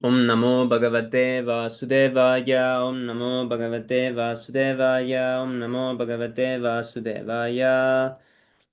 Om Namo Bhagavate Vasudevaya. Om Namo Bhagavate Vasudevaya. Om Namo Bhagavate Vasudevaya.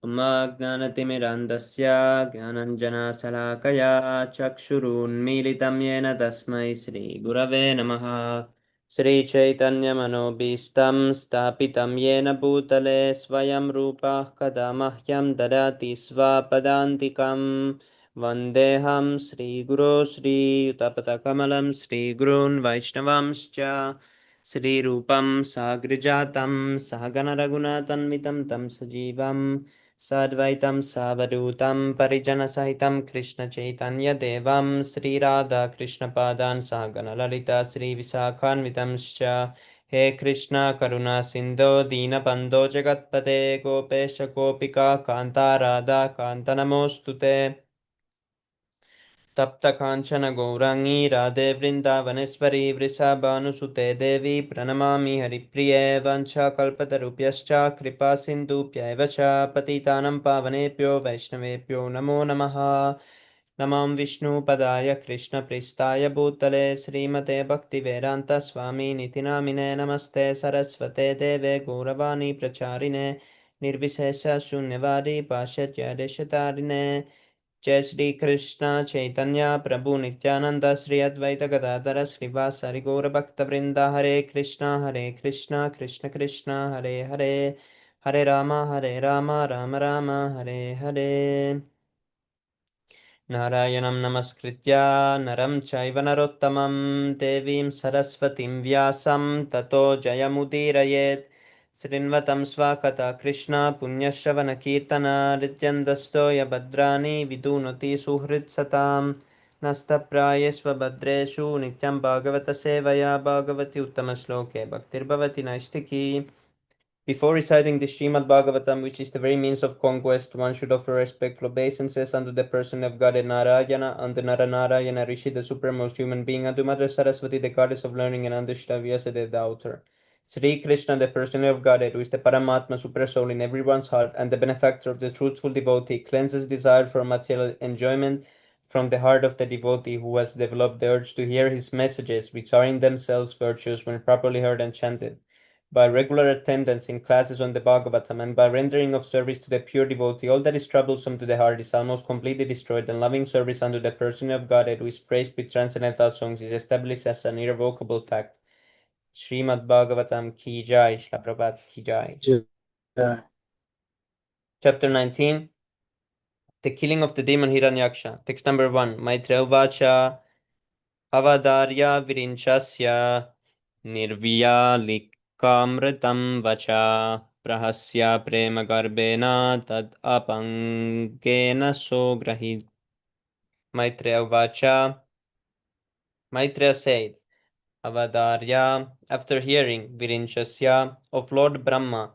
Om Jnanatimirandasya Jnananjana Salakaya Chakshurunmilitam Yena Tasmai Sri Gurave Namaha. Sri Chaitanya Manobhistam Stapitam Yena Bhutale Svayam Rupa Kadamahyam Dadati Svapadantikam Vandeham Sri Guru Sri Utapatakamalam Sri Gurun Vaishnavamscha Sri Rupam Sagrijatam Sahagana Raghunathanvitam Tam Sajivam Sadvaitam Savadutam Parijana Sahitam Krishna Chaitanya Devam Sri Radha Krishna Padan Sahagana Lalita Sri Visakhanvitamscha He Krishna Karuna Sindho Dina Bando Jagatpate Gopesha Gopika Kanta Radha Kanta Namostute तप्त कांचन गौरांगी राधे वृंदावनेश्वरी वृषभानुसुते देवी प्रणमामि हरिप्रिये वंशकल्पतरुभ्यश्च कृपा सिन्धुभ्यैव च पतितानं पावनेभ्यो वैष्णवेभ्यो नमो नमः नमां विष्णुपदाय कृष्णप्रेष्ठाय भूतले श्रीमते भक्तिवेदान्तस्वामिनिति नामिने नमस्ते सरस्वते देवे गौरवाणी प्रचारिणे निर्विशेषशून्यवादी पाश्चात्यदेशतारिणे जय श्री कृष्ण चैतन्य प्रभु नित्यानंद श्री अद्वैत गदाधर श्रीवासरि गौर भक्त वृंदा हरे कृष्णा कृष्ण कृष्ण हरे हरे हरे राम राम राम हरे हरे नारायणं नमस्कृत्य नरं चैव नरोत्तमं देवीं सरस्वतीं व्यासं ततो जयमुदीरयेत् शृण्वतं स्वाकथा कृष्ण पुण्यश्रवणकीर्तना हृद्यन्दस्तो यभद्राणि विदुनोति सुहृत्सतां नस्तप्रायेष्व भद्रेषु नित्यं भागवतसेवया भागवति उत्तमश्लोके भक्तिर्भवति नैष्टिकी. Before reciting the Śrīmad-Bhāgavatam, which is the very means of conquest, one should offer respectful obeisances unto the person of Godhead Narayana, unto Naranarayana Rishi, the supremest human being, unto Mother Saraswati, the goddess of learning, and unto Shri Vyasadeva, the author. Sri Krishna, the person of Godhead, who is the Paramatma, super soul in everyone's heart, and the benefactor of the truthful devotee, cleanses desire for material enjoyment from the heart of the devotee who has developed the urge to hear his messages, which are in themselves virtues when properly heard and chanted. By regular attendance in classes on the Bhagavatam and by rendering of service to the pure devotee, all that is troublesome to the heart is almost completely destroyed, and loving service unto the person of Godhead, who is praised with transcendental songs, is established as an irrevocable fact. Śrīmad-Bhāgavatam ki jai, Śrīla Prabhupada ki jai. Chapter 19, The Killing of the Demon Hiranyaksha. Text number 1. Maitreya Uvacha Avadarya Virinchasya Nirvyalik Kamritam vacha prahasya prema garbena tad apangena sograhit. Maitreya vacha. Maitreya said, Avadarya, after hearing Virinchasya of Lord Brahma,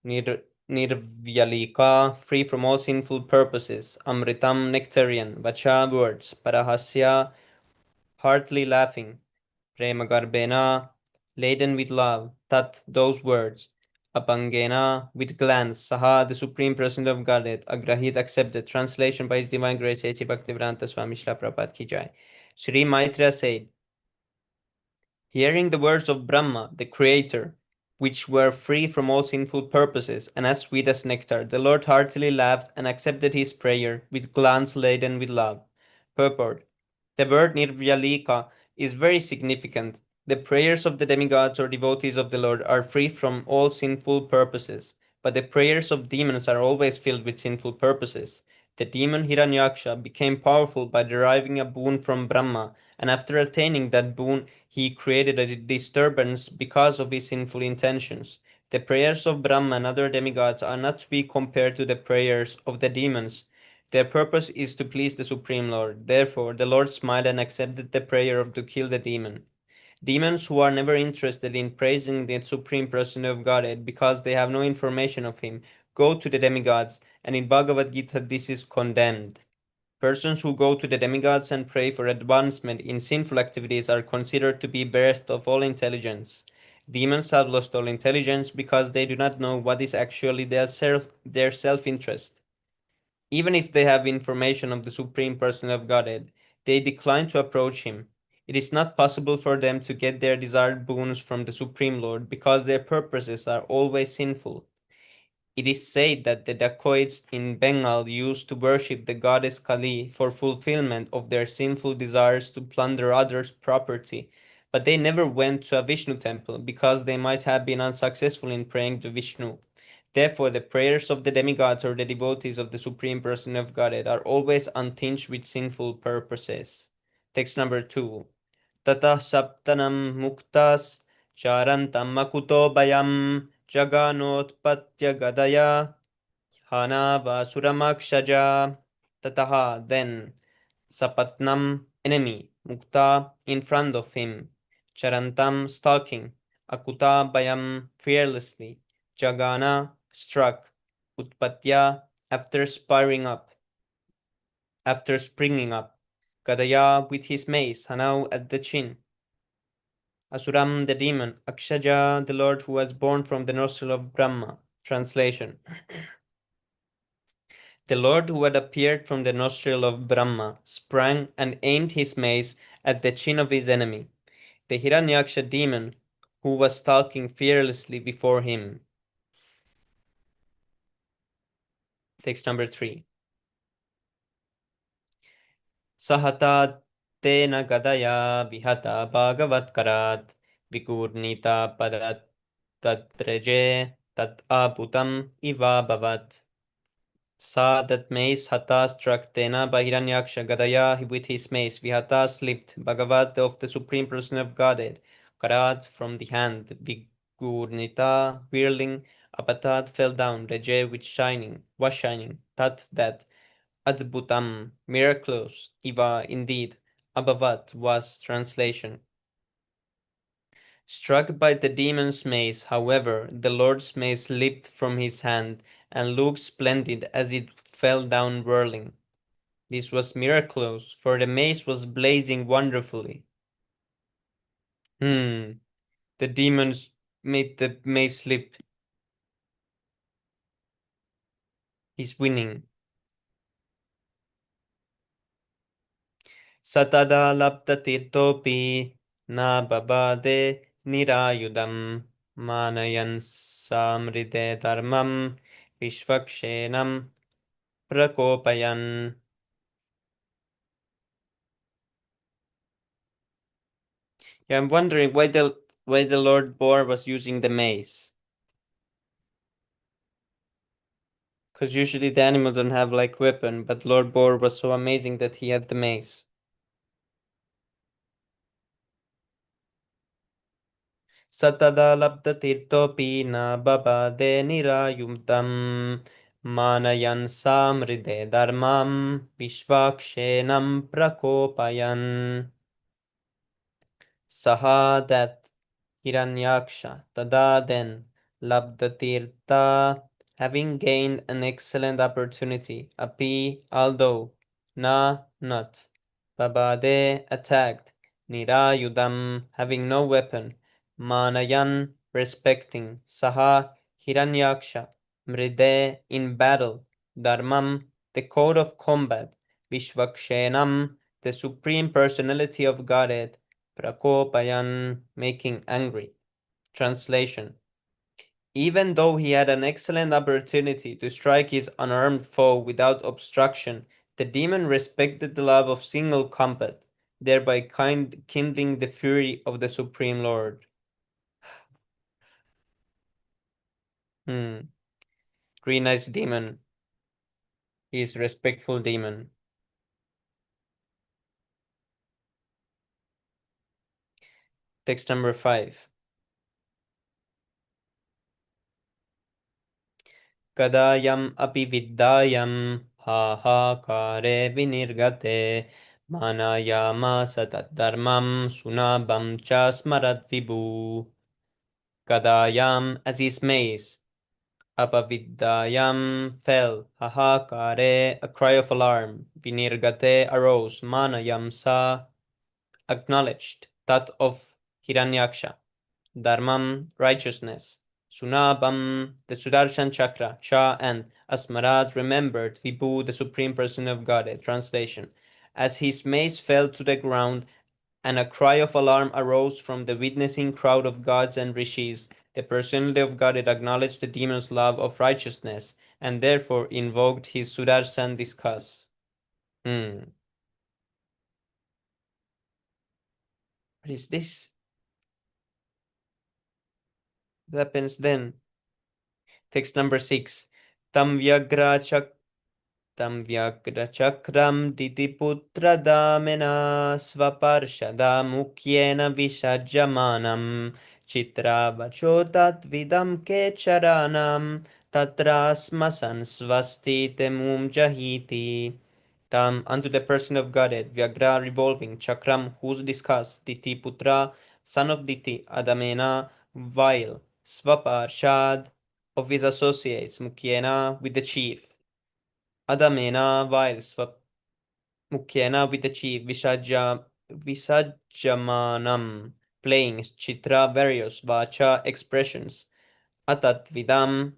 Nirvyalika, free from all sinful purposes, Amritam, nectarian, vacha, words, Parahasya, heartily laughing, Prema Garbena, laden with love, Tat, those words, Apangena, with glance, Saha, the Supreme Person of Godhead, Agrahit, accepted, translation by His Divine Grace, A.C. Bhaktivedanta Swami Śrīla Prabhupada Ki Jai. Sri Maitreya said, hearing the words of Brahma, the Creator, which were free from all sinful purposes and as sweet as nectar, the Lord heartily laughed and accepted his prayer with glance laden with love. Purport. The word Nirvyalika is very significant. The prayers of the demigods or devotees of the Lord are free from all sinful purposes, but the prayers of demons are always filled with sinful purposes. The demon Hiranyaksha became powerful by deriving a boon from Brahma, and after attaining that boon, he created a disturbance because of his sinful intentions. The prayers of Brahma and other demigods are not to be compared to the prayers of the demons. Their purpose is to please the Supreme Lord. Therefore, the Lord smiled and accepted the prayer of to kill the demon. Demons who are never interested in praising the Supreme Person of Godhead because they have no information of Him go to the demigods, and in Bhagavad Gita this is condemned. Persons who go to the demigods and pray for advancement in sinful activities are considered to be bereft of all intelligence. Demons have lost all intelligence because they do not know what is actually their self-interest. Even if they have information of the Supreme Person of Godhead, they decline to approach him. It is not possible for them to get their desired boons from the Supreme Lord because their purposes are always sinful. It is said that the dacoits in Bengal used to worship the goddess Kali for fulfillment of their sinful desires to plunder others' property, but they never went to a Vishnu temple because they might have been unsuccessful in praying to Vishnu. Therefore, the prayers of the demigods or the devotees of the Supreme Person of Godhead are always untinged with sinful purposes. Text number 2. Tata saptanam muktas charantam makuto bayam jaganotpatya gadaya hana vasuramakshaya. Tataha, then, sapatnam, enemy, mukta, in front of him, charantam, stalking, akuta bayam, fearlessly, jagana, struck, utpatya, after springing up, gadaya, with his mace, hanau, at the chin, asuram, the demon, akshaja, the lord who was born from the nostril of Brahma. Translation. The Lord who had appeared from the nostril of Brahma sprang and aimed his mace at the chin of his enemy, the Hiranyaksha demon, who was stalking fearlessly before him. Text number 3. Sahata tena gadaya vihata bhagavatkarat vikurnita padat tadreje tat abutam iva bhavat. Saw that mace Hata struck Tena by Hiranyaksha Gadaya with his mace. Vihata slipped Bhagavat of the Supreme Person of Godhead. Karat from the hand. Vigurnita whirling. Apatat fell down. Reje which was shining. Tat that. Adbhutam miraculous. Iva indeed. Abhavat was translation. Struck by the demon's mace, however, the Lord's mace leaped from his hand and looked splendid as it fell down whirling. This was miraculous, for the mace was blazing wonderfully. The demons made the mace slip. He's winning. Satada lapta tirtopi na babade nirayudam manayan samride dharmam vishvakshenam prakopayan. Yeah, I'm wondering why the Lord Boar was using the mace. Because usually the animal don't have like weapon, but Lord Boar was so amazing that he had the mace. Satada labda tirtopi na baba de nirayumtam manayan samride dharmam vishvakshenam prakopayan. Saha that Hiranyaksha, tada then, Labdatirtha, having gained an excellent opportunity, api, although, na, not, babade, attacked, nirayudam, having no weapon, manayan, respecting, saha, Hiranyaksha, mride, in battle, dharmam, the code of combat, vishvakshenam, the supreme personality of Godhead, prakopayan, making angry. Translation. Even though he had an excellent opportunity to strike his unarmed foe without obstruction, the demon respected the love of single combat, thereby kindling the fury of the Supreme Lord. Green Eyes Demon. He is respectful demon. Text number 5. Kadayam api viddayam ha ha kare vinirgate manayamasa taddharmam sunabam cha smarat vibhu. Kadayam as his mace, apaviddayam fell, haha kare a cry of alarm, vinirgate arose, manayam sa acknowledged, that of Hiranyaksha, dharmam righteousness, sunabam the Sudarshan chakra, cha and asmarat remembered, vibhu the supreme person of Godhead. Translation. As his mace fell to the ground, and a cry of alarm arose from the witnessing crowd of gods and rishis. The personality of God had acknowledged the demon's love of righteousness, and therefore invoked his Sudarshan discuss. What is this? What happens then? Text number 6. Tam Vyagra Tam Vyagrachakram Didiputradamena Svaparshada Mukyena Vishajamanam Chitra Vachotat Vidam Kecharanam Tatrasmasan Svasti Temum Jahiti. Tam unto the person of Godhead, Vyagra revolving, Chakram whose discuss, Diti Putra, son of Diti, Adamena, vile, Svaparshad, of his associates, Mukyena, with the chief. Adamena while Mukyena with the chief Visajamanam playing Chitra various Vacha expressions Atat Vidam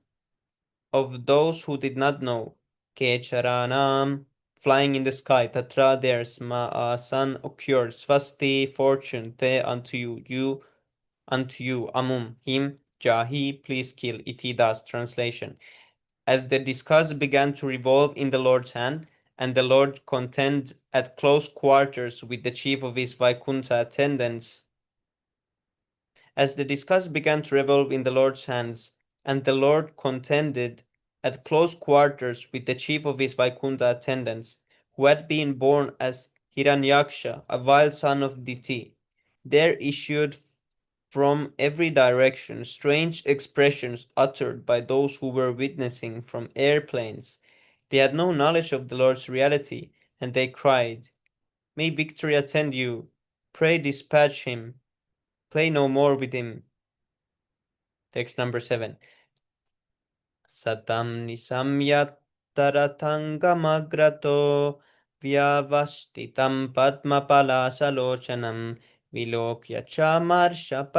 of those who did not know Kecharanam flying in the sky Tatra there Smaasan occurred Svasti fortune Te unto you Amum him Jahi please kill Itidas translation. As the discus began to revolve in the Lord's hand, and the Lord contend at close quarters with the chief of his Vaikunta attendants, as the discus began to revolve in the Lord's hands, and the Lord contended at close quarters with the chief of his Vaikunta attendants, who had been born as Hiranyaksha, a vile son of Diti, there issued from every direction, strange expressions uttered by those who were witnessing from airplanes. They had no knowledge of the Lord's reality, and they cried, May victory attend you! Pray dispatch him! Play no more with him! Text number 7. Satam nisamyattarathangamagrato vyavastitam padmapalasalocanam vilokya chamarsha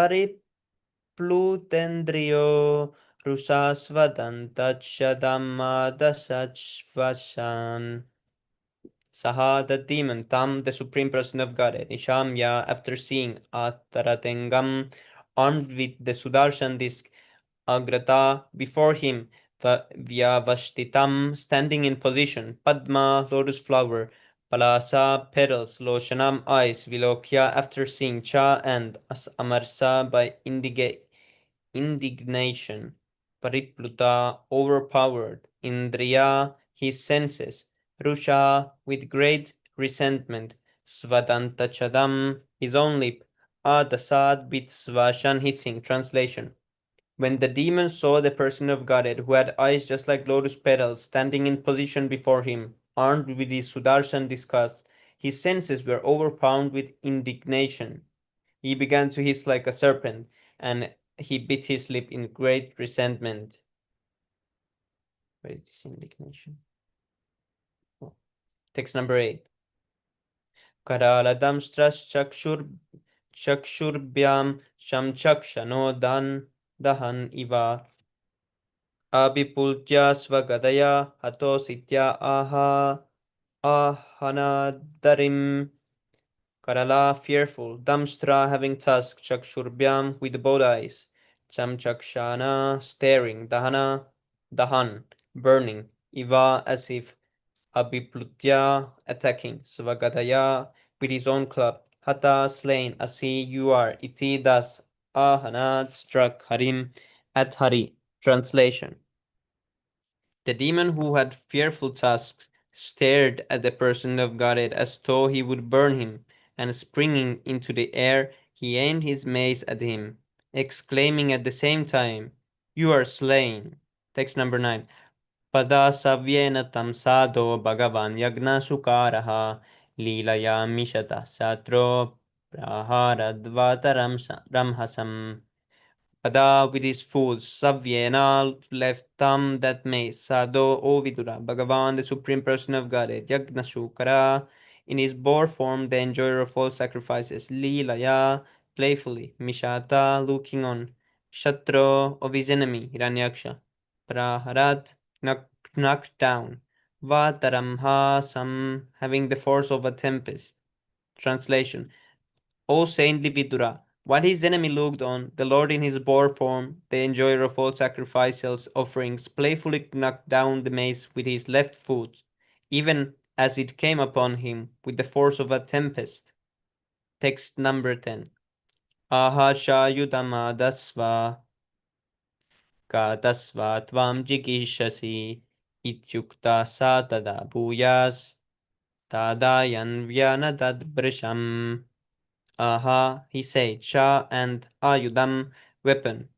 Plutendrio Rusasvadantachadamadasachvasan. Saha the demon, Tam the supreme person of Godhead, Nishamya after seeing Ataratengam armed with the Sudarshan disc, Agrata before him, Vyavashtitam standing in position, Padma lotus flower, Palasa petals, Loshanam eyes, Vilokya after seeing Cha and Amarsa by indignation, Paripluta overpowered, Indriya his senses, Rusha with great resentment, Svadantachadam his own lip, Adasad bit Svashan hissing. Translation. When the demon saw the person of Godhead, who had eyes just like lotus petals, standing in position before him, armed with his Sudarshan disgust, his senses were overpowered with indignation. He began to hiss like a serpent, and he bit his lip in great resentment. Where is this indignation? Oh. Text number 8. Karaladamstras chakshurbyam shamchakshano dahan iva abhipultya svagadaya hatositya ahanadarim. Karala fearful, Damstra having tusk, Chakshurbyam with both eyes, Chamchakshana staring, Dahan burning, Iva as if, Abhiplutya attacking, Svagadaya with his own club, Hata slain, Asi you are, Iti thus, Ahanad struck Harim at Hari. Translation. The demon who had fearful tusks stared at the person of Godhead as though he would burn him, and springing into the air, he aimed his mace at him, exclaiming at the same time, You are slain. Text number 9. Pada savyena tamsado bhagavan yagna sukaraha leelaya mishata satro praharadvataram ramhasam. Pada with his fools, Savyena left Tam that mace, Sado O Vidura, Bhagavan, the supreme person of Godhead, Yagnashukara, in his boar form, the enjoyer of all sacrifices, Leelaya, playfully, Mishata, looking on, Shatro, of his enemy, Hiranyaksha, Praharat, knocked down, Vataramha, some having the force of a tempest. Translation. O saintly Vidura, while his enemy looked on, the Lord in his boar form, the enjoyer of all sacrificial offerings, playfully knocked down the mace with his left foot, even as it came upon him with the force of a tempest. Text number 10. Aha shayudamadasva katasva tvam jigishasi ityukta sa tada bhuyas tadayan vyanadadbrisham. Aha, he said, Shah and Ayudam, weapon.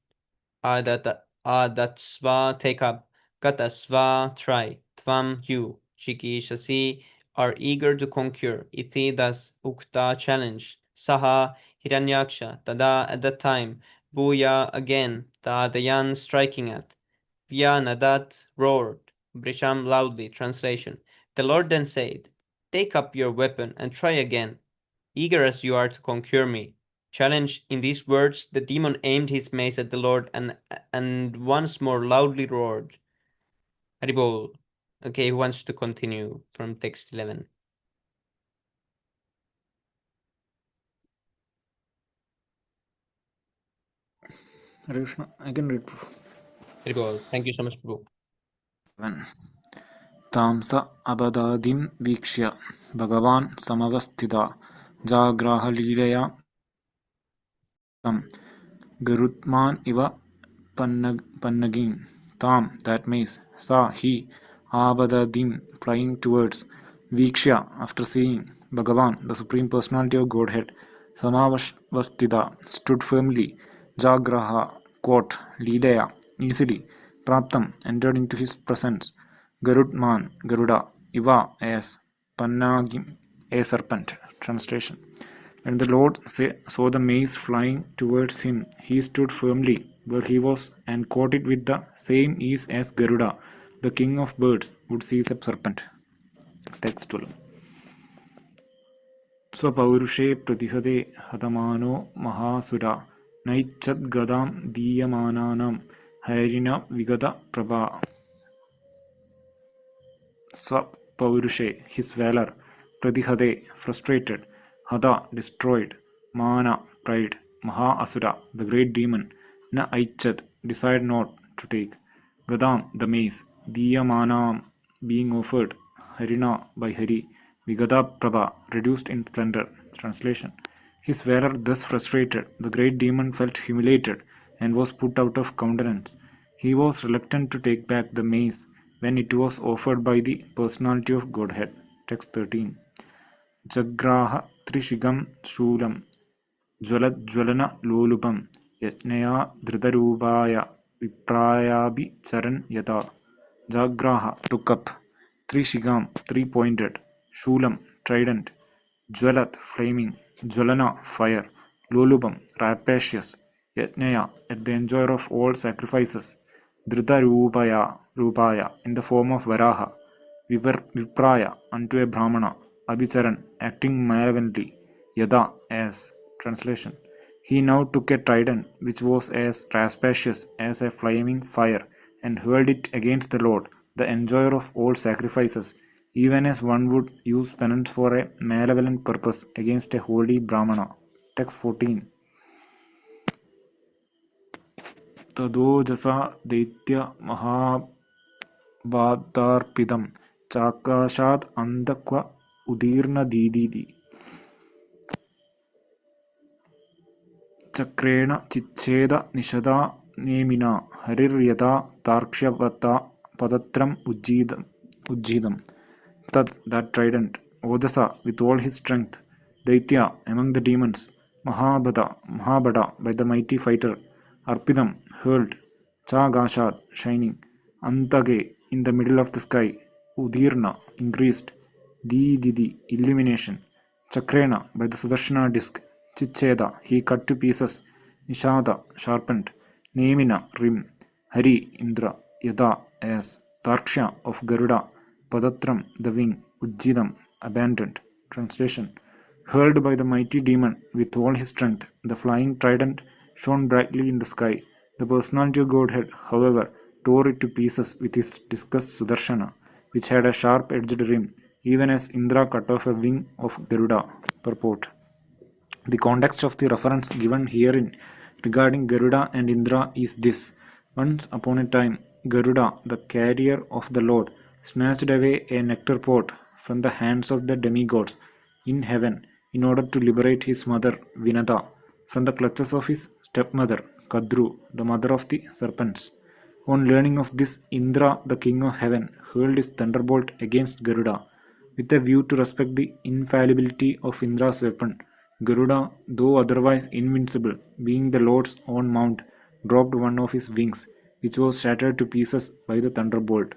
Adatsva, take up. Gatasva, try. Tvam, you. Shikishasi, are eager to conquer. Iti, thus, Ukta, challenge. Saha, Hiranyaksha, Tada, at that time. Bhuya, again. Tadayan, striking at. Vyanadat, roared. Brisham, loudly. Translation. The Lord then said, take up your weapon and try again. Eager as you are to conquer me. Challenged in these words, the demon aimed his mace at the Lord and once more loudly roared. Haribol. Okay, he wants to continue from text 11. Hare Krishna. I can read. Haribol. Thank you so much, Prabhu. तांस अबदादिं वीक्ष्य भगवान् समवस्थिता जाग्राहलीलया तं गरुत्मान् इव पन्नगीं तां, that means sa, he, abadadim, flying towards, Vikshya, after seeing, Bhagavan, the Supreme Personality of Godhead, Samavastita, stood firmly, Jagraha, caught, Lidaya, easily, Praptam, entered into his presence, Garudman, Garuda, Iva, as, Pannagim, a serpent. Translation. When the Lord saw the mace flying towards him, he stood firmly where he was and caught it with the same ease as Garuda, the king of birds, would seize a serpent. Text 12. स्वपौरुषे प्रतिहते हतमानो महासुरा नैच्छद्गदां दीयमानानां हैरिण विगतप्रभा. Swapaurushe, his valor, Pratihade, frustrated, Hada, destroyed, Mana, pride, Maha Asura, the great demon, Na Aichad, desired not to take, Gadam, the mace, Diyamanam, being offered, Harina, by Hari, Vigada Prabha, reduced in splendor. Translation. His valor thus frustrated, the great demon felt humiliated and was put out of countenance. He was reluctant to take back the mace when it was offered by the personality of Godhead. Text 13. Jagraha Trishigam Shulam Jwaladjwalana Lolupam Yajnaya Dhritarubaya Viprayabi Charan Yata. Jagraha took up Trishigam, three-pointed, Shulam, trident, Jwalat, flaming, Jwalana, fire, Lolupam, rapacious, Yajnaya, at the enjoyer of all sacrifices, Dhrita Rupaya, in the form of Varaha, Vipraya, unto a Brahmana, Abhicharan, acting malevolently, Yada, as. Translation. He now took a trident which was as rapacious as a flaming fire and hurled it against the Lord, the enjoyer of all sacrifices, even as one would use penance for a malevolent purpose against a holy Brahmana. Text 14. तदोजसा दैत्य महाबाधार्पितं चाकाशात् अन्धक्व उदीर्णदीदिति चक्रेण चिच्छेद निषदा नेमिना हरिर्यथा तार्क्ष्यवता पदत्रम् उज्जीदम्. That trident, Odasa, with all his strength, Daitya, among the demons, Mahabada, by the mighty fighter, Arpidam, hurled, Chagashad, shining, Antage, in the middle of the sky, Udirna, increased, Didi, illumination, Chakrena, by the Sudarshana disk, Chicheda, he cut to pieces, Nishada, sharpened, Nemina, rim, Hari, Indra, Yada, as, Tarksha, of Garuda, Padatram, the wing, Ujjidam, abandoned. Translation. Hurled by the mighty demon with all his strength, the flying trident shone brightly in the sky. The personality of Godhead, however, tore it to pieces with his discus Sudarshana, which had a sharp-edged rim, even as Indra cut off a wing of Garuda. Purport. The context of the reference given herein regarding Garuda and Indra is this. Once upon a time, Garuda, the carrier of the Lord, snatched away a nectar pot from the hands of the demigods in heaven in order to liberate his mother Vinata from the clutches of his stepmother Kadru, the mother of the serpents. On learning of this, Indra, the king of heaven, hurled his thunderbolt against Garuda. With a view to respect the infallibility of Indra's weapon, Garuda, though otherwise invincible, being the Lord's own mount, dropped one of his wings, which was shattered to pieces by the thunderbolt.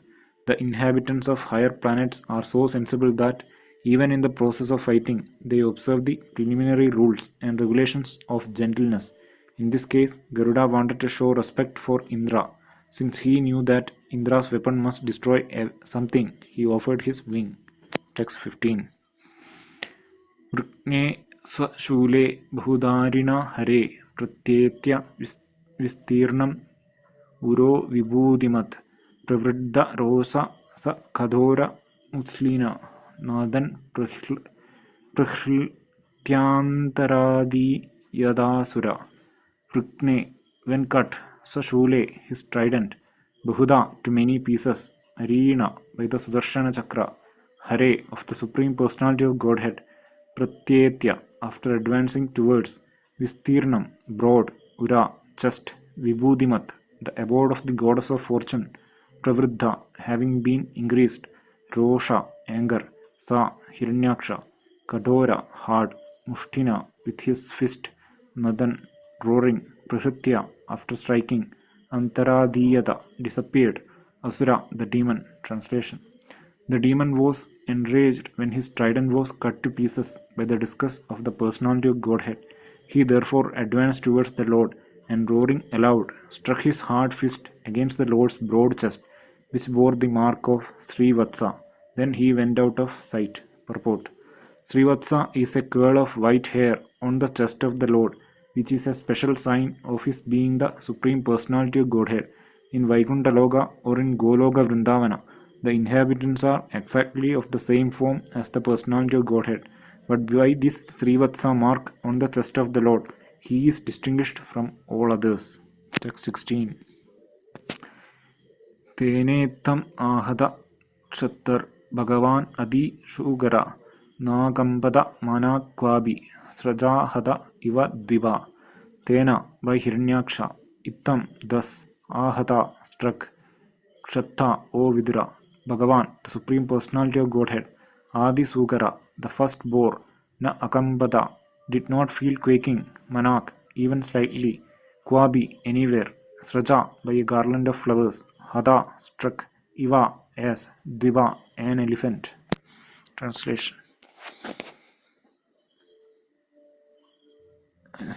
The inhabitants of higher planets are so sensible that, even in the process of fighting, they observe the preliminary rules and regulations of gentleness. In this case, Garuda wanted to show respect for Indra. Since he knew that Indra's weapon must destroy something, he offered his wing. Text 15. वृक्ने स्वशूले बहुधारिणा हरे प्रत्येत्य विस्तीर्णम् उरो विभूतिमत् प्रवृद्धरोष स कठोरमुस्लिना नादन् प्रहृत्यान्तरादियदासुरा. Vrikne, when cut, Sashule, his trident, Bahuda, to many pieces, Arina, by the Sudarshana Chakra, Hare, of the Supreme Personality of Godhead, Pratyetya, after advancing towards, Vistirnam, broad, Ura, chest, Vibhudimat, the abode of the goddess of fortune, Pravriddha, having been increased, Rosha, anger, Sa, Hiranyaksha, Kadora, hard, Mushtina, with his fist, Nadan, roaring, Prahritya, after striking, Antaradiyata, disappeared, Asura, the demon. Translation. The demon was enraged when his trident was cut to pieces by the discus of the personality of Godhead. He therefore advanced towards the Lord, and roaring aloud, struck his hard fist against the Lord's broad chest, which bore the mark of Srivatsa. Then he went out of sight. Purport. Srivatsa is a curl of white hair on the chest of the Lord, which is a special sign of his being the Supreme Personality of Godhead. In Vaikuntha Loka or in Goloka Vrindavana, the inhabitants are exactly of the same form as the Personality of Godhead, but by this Srivatsa mark on the chest of the Lord, he is distinguished from all others. Text 16. Tenettam ahada kshattar Bhagavan adi shugara Nagampada manakvabi srajahada iva diva. Tena, by Hiranyaksha, Ittam, thus, Ahata, struck, Kshatta, O Vidura, Bhagavan, the Supreme Personality of Godhead, Adi Sugara, the first bore, Na Akambada, did not feel quaking, Manak, even slightly, Kwabi, anywhere, Sraja, by a garland of flowers, Hada, struck, Iva, as, Diva, an elephant. Translation.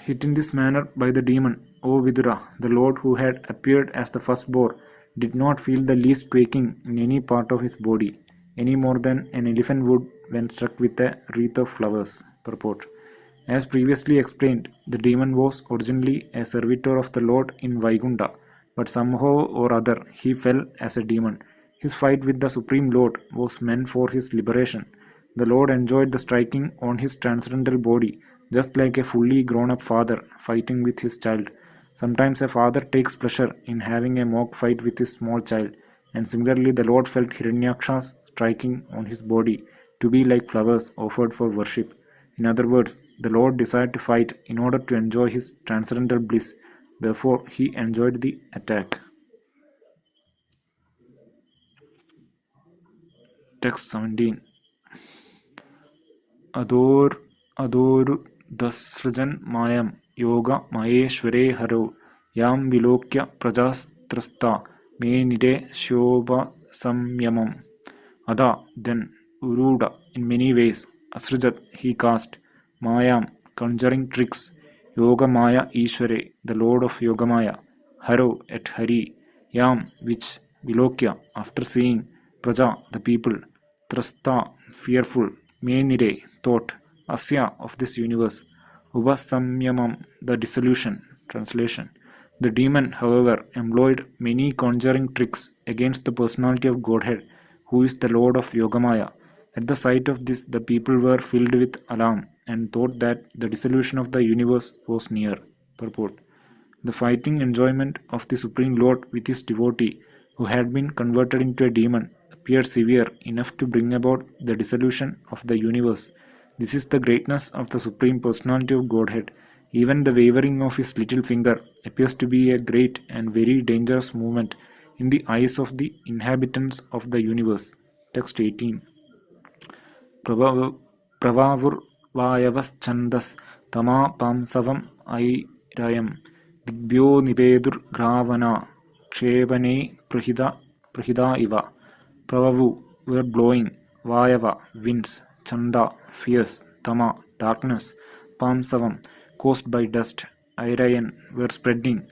Hit in this manner by the demon, O Vidura, the Lord who had appeared as the firstborn, did not feel the least quaking in any part of his body, any more than an elephant would when struck with a wreath of flowers. Purport. As previously explained, the demon was originally a servitor of the Lord in Vaikuntha, but somehow or other he fell as a demon. His fight with the Supreme Lord was meant for his liberation. The Lord enjoyed the striking on his transcendental body, just like a fully grown-up father fighting with his child. Sometimes a father takes pleasure in having a mock fight with his small child, and similarly the Lord felt Hiranyaksha's striking on his body to be like flowers offered for worship. In other words, the Lord desired to fight in order to enjoy his transcendental bliss. Therefore, he enjoyed the attack. Text 17. अदोरु दस्सृजन् मायं योग महेश्वरे हरौ यां विलोक्य प्रजास्त्रस्ता मेनिरे शोभसंयमम्. Ada, then, Uruda, in many ways, Asrujat, he cast, Mayam, conjuring tricks, Yogamaya Ishware, the Lord of Yogamaya, Haro, at Hari, Yam, which, Vilokya, after seeing, Praja, the people, Trasta, fearful, Menire, thought, Asya, of this universe, Ubasamyamam, the dissolution. Translation. The demon, however, employed many conjuring tricks against the personality of Godhead, who is the Lord of Yogamaya. At the sight of this, the people were filled with alarm. and thought that the dissolution of the universe was near. Purport: the fighting enjoyment of the Supreme Lord with his devotee, who had been converted into a demon, appeared severe enough to bring about the dissolution of the universe. This is the greatness of the Supreme Personality of Godhead. Even the wavering of his little finger appears to be a great and very dangerous movement in the eyes of the inhabitants of the universe. Text 18. प्रवावुर्वायवश्छन्दस्तमापांसवम् ऐरयं दिग्भ्यो निपेदुर्ग्रावना क्षेपणे प्रहिदा इव. Pravavu were blowing, Vayava winds, Chanda fierce, Tama darkness, Pamsavam caused by dust, Airayan were spreading,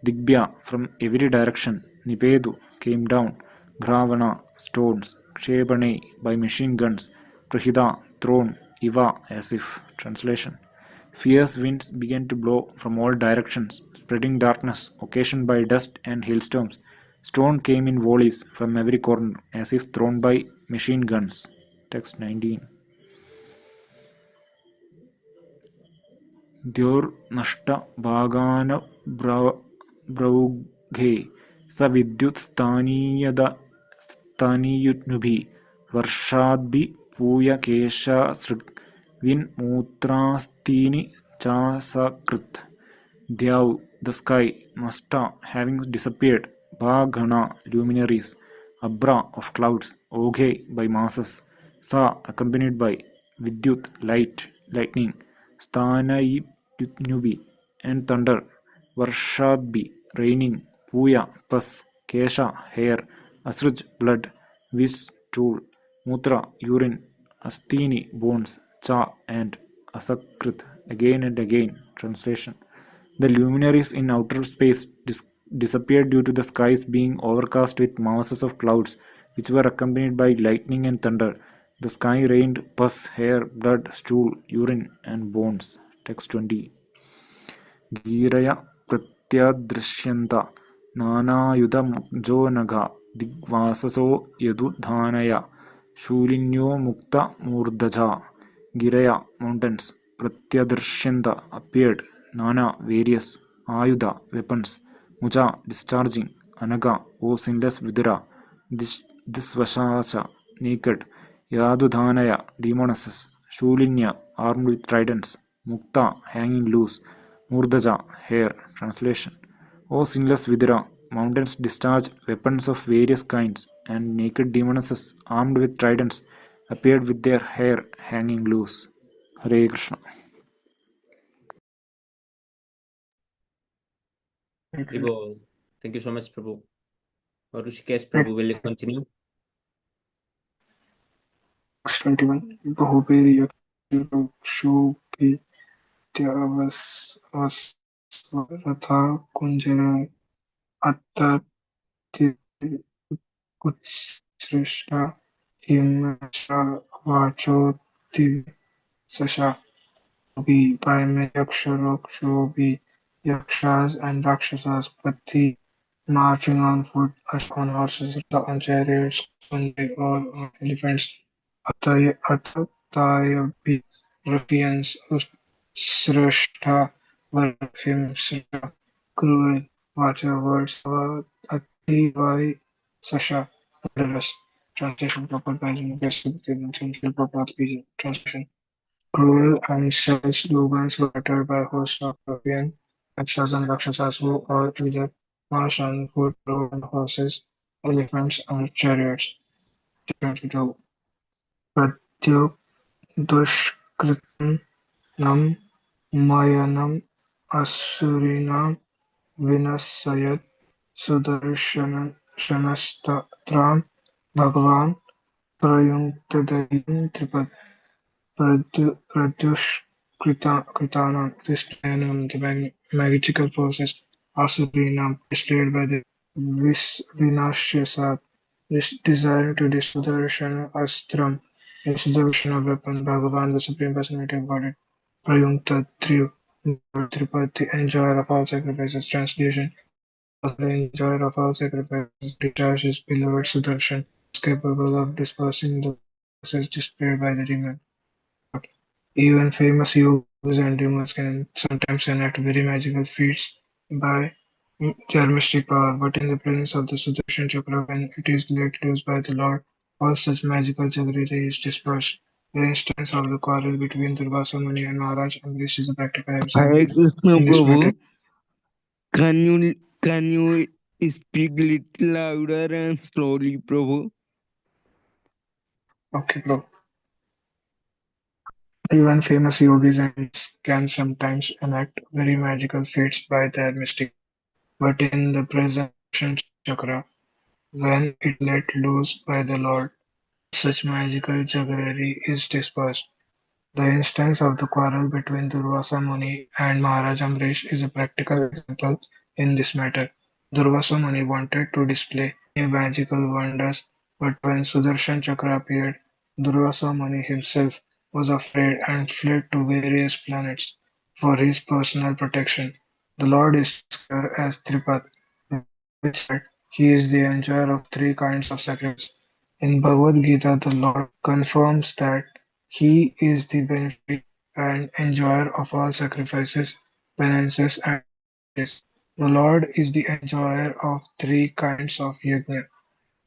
Digbya from every direction, Nipedu came down, Gravana stones, Kshepane by machine guns, Prahida thrown, Iva as if. Translation: fierce winds began to blow from all directions, spreading darkness occasioned by dust and hailstorms. Stone came in volleys from every corner, as if thrown by machine guns. Text 19. द्योर्नष्टभागानब्रौघे स विद्युत्स्थानीयुद्भिः वर्षाद्भिपूयकेशासृग् विन्मूत्रास्तीनि चासकृत्. Dyav, the sky, Nasta, having disappeared, Bhagana, luminaries, Abra, of clouds, Oghe, by masses, Sa, accompanied by Vidyut, light, lightning, Sthanayunubi, and thunder, Varshadbi, raining, Puya, pus, Kesha, hair, Asruj, blood, Vis, stool, Mutra, urine, Astini, bones, Cha, and Asakrit, again and again. Translation: the luminaries in outer space disappeared due to the skies being overcast with masses of clouds, which were accompanied by lightning and thunder. The sky rained pus, hair, blood, stool, urine, and bones. Text 20. Giraya pratyadrishyanta nanayudamjonagha digvasaso yadudhanaya shulinyo mukta murdaja. Giraya, mountains, pratyadrishyanta, appeared, Nana, various, Ayuda, weapons, Muja, discharging, Anaga, O sinless Vidura, Disvashasha, naked, Yadudhanaya, demonesses, Shulinya, armed with tridents, Mukta, hanging loose, Murdaja, hair. Translation: O sinless Vidura, mountains discharge weapons of various kinds, and naked demonesses, armed with tridents, appeared with their hair hanging loose. Hare Krishna. Prabhu, thank you so much, Prabhu. Rishikesh, Prabhu, will you continue? Verse 21. Bahuberi Yakshobi Ratha Kunjara Atta Kutsrishta Himasha Vachoti Sasha. Be by many Yaksharokshobi Yakshas and Rakshasas Pati marching on foot, on horses, on chariots, or on elephants. Atatayabi ruffians Srishta Varhimsra cruel watchwords Ativai Sasha murderous. Translation proper by University Prabhupada. Translation: cruel and savage slogans were uttered by hosts of ruffian Yakshas and Rakshasas who all either marched on foot, rode on horses, elephants, or chariots. 22. Pratyudushkritam nam mayanam asurinam vinasayat sudarshanastram Bhagavan prayuntadayam tripad pratyushkritanam Krishnayanam. The magical forces asurinam displayed by the Vinashyasat, desiring to destroy Sudarshana Astram, a Sudarshana weapon. Bhagavan, the Supreme Personality of Godhead, Prayunkta Tripati, enjoyer of all sacrifices. Translation: the enjoyer of all sacrifices, discharged his beloved Sudarshan, was capable of dispersing the forces displayed by the demon. Even famous yogis and demons can sometimes enact very magical feats by their mystic power, but in the presence of the Sudarshan Chakra, when it is let loose by the Lord, all such magical Jagriti is dispersed. The instance of the quarrel between Durvasa Muni and Maharaj Amrish is a practical Hare example Krishna in this matter. Prabhu, can you speak little louder and slowly, Prabhu? Okay, bro. Even famous yogis and demons can sometimes enact very magical feats by their mystic power, but in the present Sudarshan Chakra, when it let loose by the Lord, all such magical jugglery is dispersed. The instance of the quarrel between Durvasa Muni and Maharaj Amrish is a practical example in this matter. Durvasa Muni wanted to display many magical wonders, but when Sudarshan Chakra appeared, Durvasa Muni himself was afraid and fled to various planets for his personal protection. The Lord is here as Tripat, which said he is the enjoyer of three kinds of sacrifice. In Bhagavad Gita, the Lord confirms that he is the beneficiary and enjoyer of all sacrifices, penances, and charities. The Lord is the enjoyer of three kinds of yajna.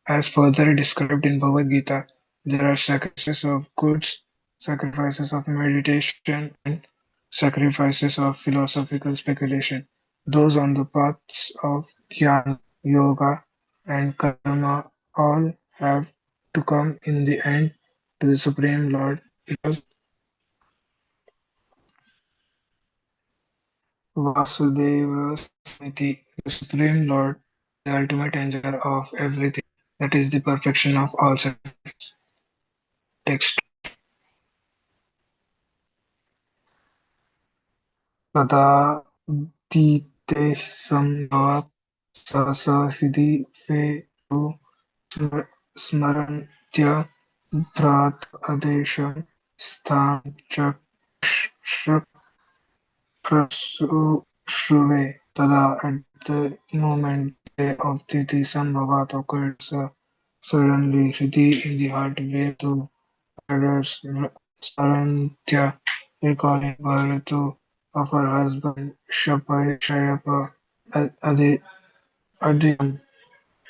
As further described in Bhagavad Gita, there are sacrifices of goods, sacrifices of meditation, and sacrifices of philosophical speculation. Those on the paths of jnana, yoga, and karma all have to come in the end to the Supreme Lord because Vasudeva Samiti, the Supreme Lord, is the ultimate enjoyer of everything. That is the perfection of all sacrifices. Text. तदा दीप्ते संभवात् सहसा हृदि वेदो स्मरन्त्य भ्रातृआदेशं स्थानचक्रुश्रुवे तदा at the moment the day of Diti Sambhavat occurred suddenly Hrithi in the heart waved to others Sarantya recalling Bharatu of her husband Shayapa Adiyam.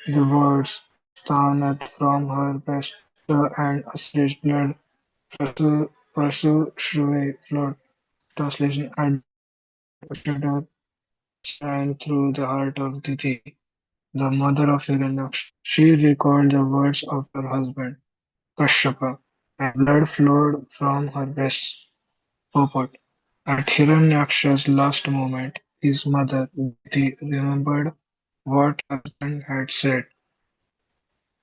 The words "Sthanat" from her breast and "Asrish" blood Prasu flowed. Translation: at a shudder ran through the heart of Diti, the mother of Hiranyaksha. She recalled the words of her husband Kashyapa, and blood flowed from her breasts. Purport: At Hiranyaksha's last moment, his mother Diti remembered what her husband had said.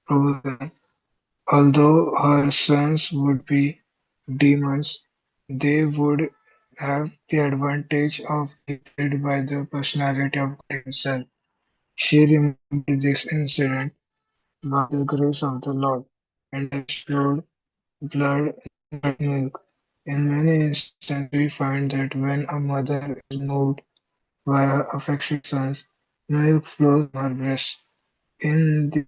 Provision. Although her sons would be demons, they would have the advantage of being carried by the personality of God Himself. She remembered this incident by the grace of the Lord, and has flowed blood not milk. In many instances, we find that when a mother is moved by her affectionate sons, milk flows from her breast. In the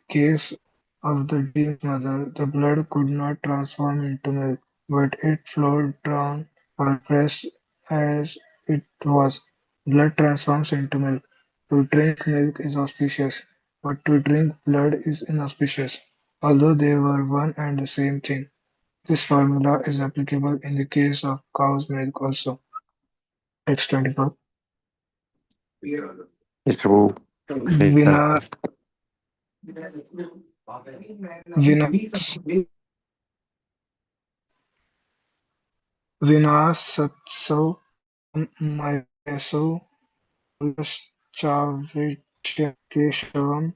case of the demon's mother, the blood could not transform into milk, but it flowed down her breast as it was. Blood transforms into milk. To drink milk is auspicious, but to drink blood is inauspicious, although they were one and the same thing. This formula is applicable in the case of cow's milk also. Text 24. Yes, Prabhu. Vina, vinas, vinasatso Mayasau Puruschavrityam Keshavam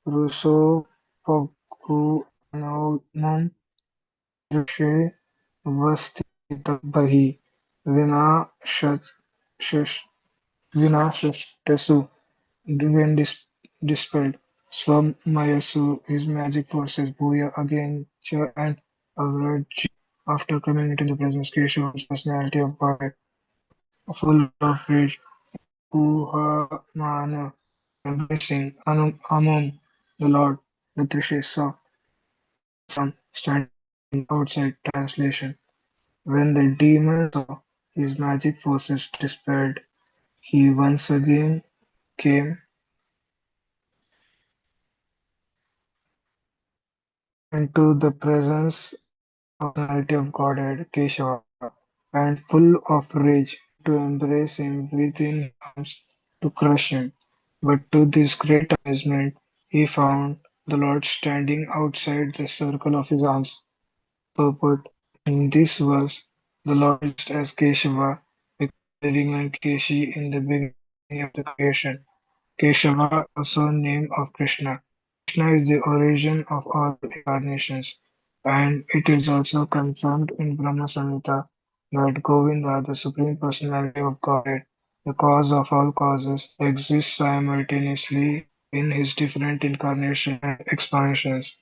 Rusopaghuanamam Drishe Vastitabhahi Vinashash- Vinashashtesu when dispelled. Swam Mayasu, his magic forces, Bhuya again, Cha and Avrajji. After coming into the presence, Keshavam's personality of Godhead, full of rage, Kuhamana, embracing Amam, the Lord, the Trishe saw Vyasam standing outside. Translation. When the demon saw his magic forces dispelled, he once again came into the presence of the personality of Godhead Keshava, and full of rage to embrace him within his arms to crush him. But to his great amazement, he found the Lord standing outside the circle of his arms. Purport: in this verse, the Lord is just as Keshava, because they remained Keshi in the beginning of the creation. Keshava is also a name of Krishna. Krishna is the origin of all incarnations, and it is also confirmed in Brahma Samhita that Govinda, the Supreme Personality of Godhead, the cause of all causes, exists simultaneously in his different incarnations and expansions.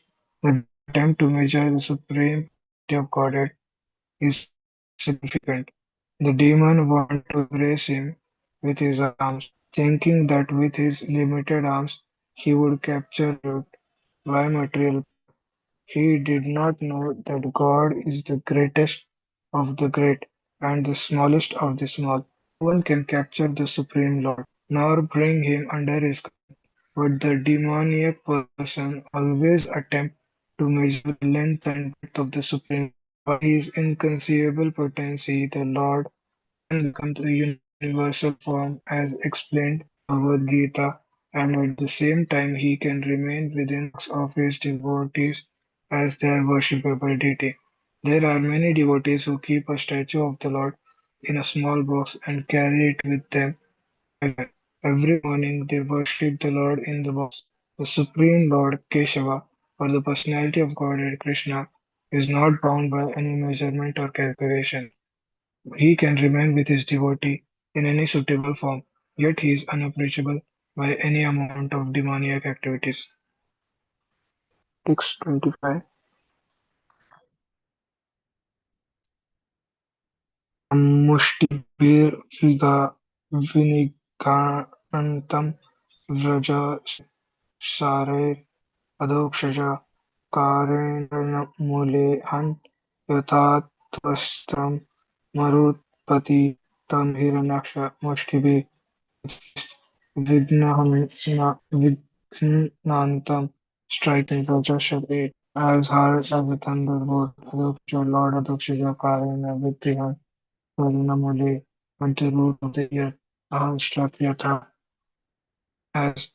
The demon attempt to measure the Supreme Personality of Godhead is significant. The demon wanted to embrace him with his arms, thinking that with his limited arms he would capture it by material power. He did not know that God is the greatest of the great and the smallest of the small. No one can capture the Supreme Lord, nor bring him under his command. But the demoniac person always attempts to measure the length and breadth of the Supreme Lord. By his inconceivable potency, the Lord can become the universal form as explained in Bhagavad Gita, and at the same time he can remain within the box of his devotees as their worshipable deity. There are many devotees who keep a statue of the Lord in a small box and carry it with them everywhere. Every morning they worship the Lord in the box. The Supreme Lord Keshava, or the personality of Godhead Krishna, is not bound by any measurement or calculation. He can remain with his devotee in any suitable form, yet he is unapproachable by any amount of demoniac activities. Text 25. Muštibirhiga viniganantam vraja sarer adokshja karenamule yatattvastram marutpati tam hiranyaksha muštibhi. With fist Vignantam, striking Raja 8, as hard as a thunderbolt, Adoksha, Lord Adoksha, Karana, with the hand, Karinamule, at the root of the ear, Aham struck Yatha, as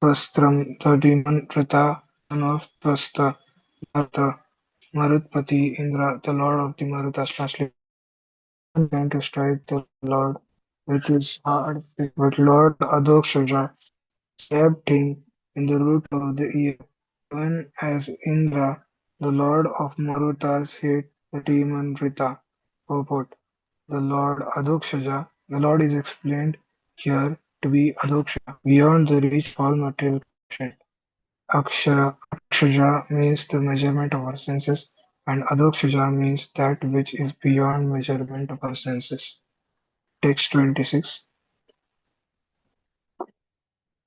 Tvastram, the demon Rita, son of Tvasta, Martha, Marutpati, Indra, the lord of the Marutas, translated. The demon began to strike the Lord with his hard fist, but Lord Adoksha stabbed him in the root of the ear, even as Indra, the lord of Marutas, hit the demon Rita. Purport: the Lord Adokshaja. The Lord is explained here to be Adoksha, beyond the reach of all material creation. Akshaja means the measurement of our senses, and Adokshaja means that which is beyond measurement of our senses. Text 26.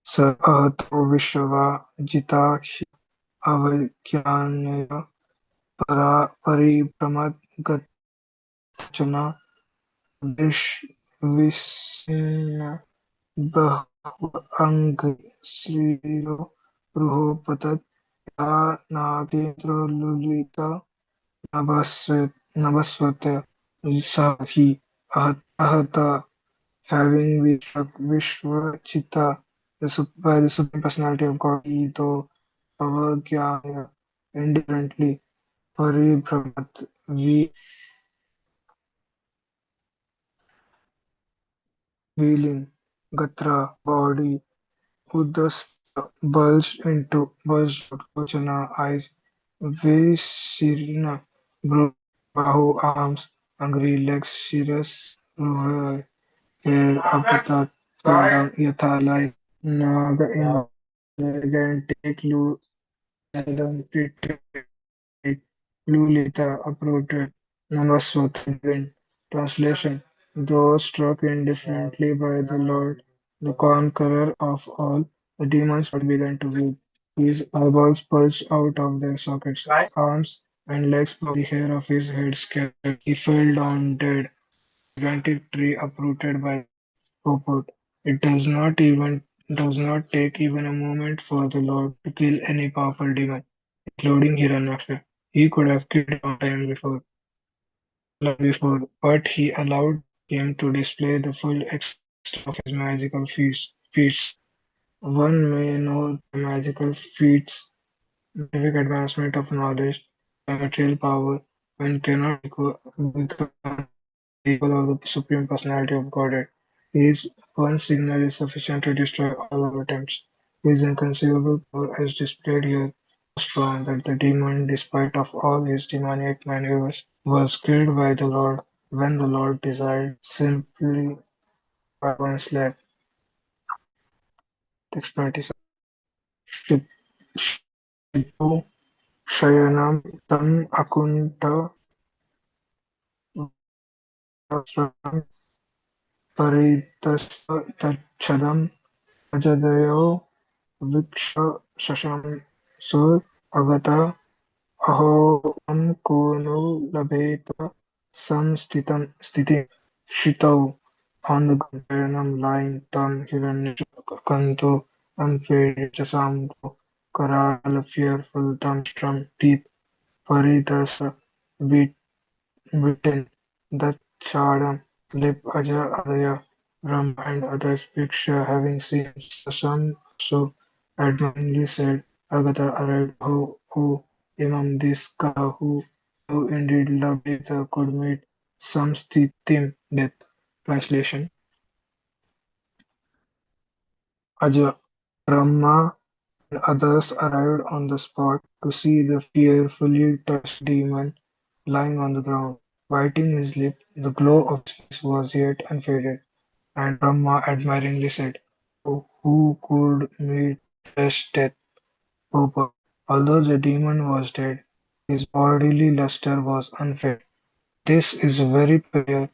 स अहतो विश्ववा जिताक्षि अवज्ञानया परिभ्रमद्गतचना विषविषण्ण बह्वङ्घ्रिशिरो रुहोपतत् यथा नागेन्द्रलुलिता नभस्वत स हि ahata having Vishvachita by the Supreme Personality of God, Ito Avagyaya indifferently Paribhramat revealing Gatra body Udasta bulged out Kochana eyes Visirna Bahu arms Angry legs Shiras hair Apatat fall down Yatha like Naga in gigantic Lulita uprooted Navaswat in wind. Translation: though struck indifferently by the Lord, the conqueror of all, the demon's body began to weep. His eyeballs bulged out of their sockets. Arms and legs pulled, the hair of his head scattered. He fell down dead, a gigantic tree uprooted by the purport. It does not take even a moment for the Lord to kill any powerful demon, including Hiranyaksha. He could have killed him long before, but he allowed him to display the full extent of his magical feats. One may know the magical feats, scientific advancement of knowledge, by material power, one cannot become the equal of the Supreme Personality of Godhead. His one signal is sufficient to destroy all our attempts. His inconceivable power as displayed here so strong that the demon, despite of all his demoniac maneuvers, was killed by the Lord when the Lord desired simply by one slap. Text 27. Shito Shayanam tam akunta vasram paritastha tachadam ajadayo viksha shashamsur agata ahoam kono labeta samstitim shitau on the Gandharanam lying tam Canto unfaded Jasamto Karal fearful thumbstrum teeth Paridasa bitten Dachadam lip Aja Adaya Ram and others picture having seen Sasam so admiringly said Agatha arrived who Imam this Kara who indeed Labita could meet Samstitim death. Translation Aja Brahma and others arrived on the spot to see the fearfully touched demon lying on the ground, biting his lip. The glow of his face was yet unfaded, and Brahma admiringly said, "Oh, who could meet such death, Popa?" Although the demon was dead, his bodily luster was unfaded. This is very peculiar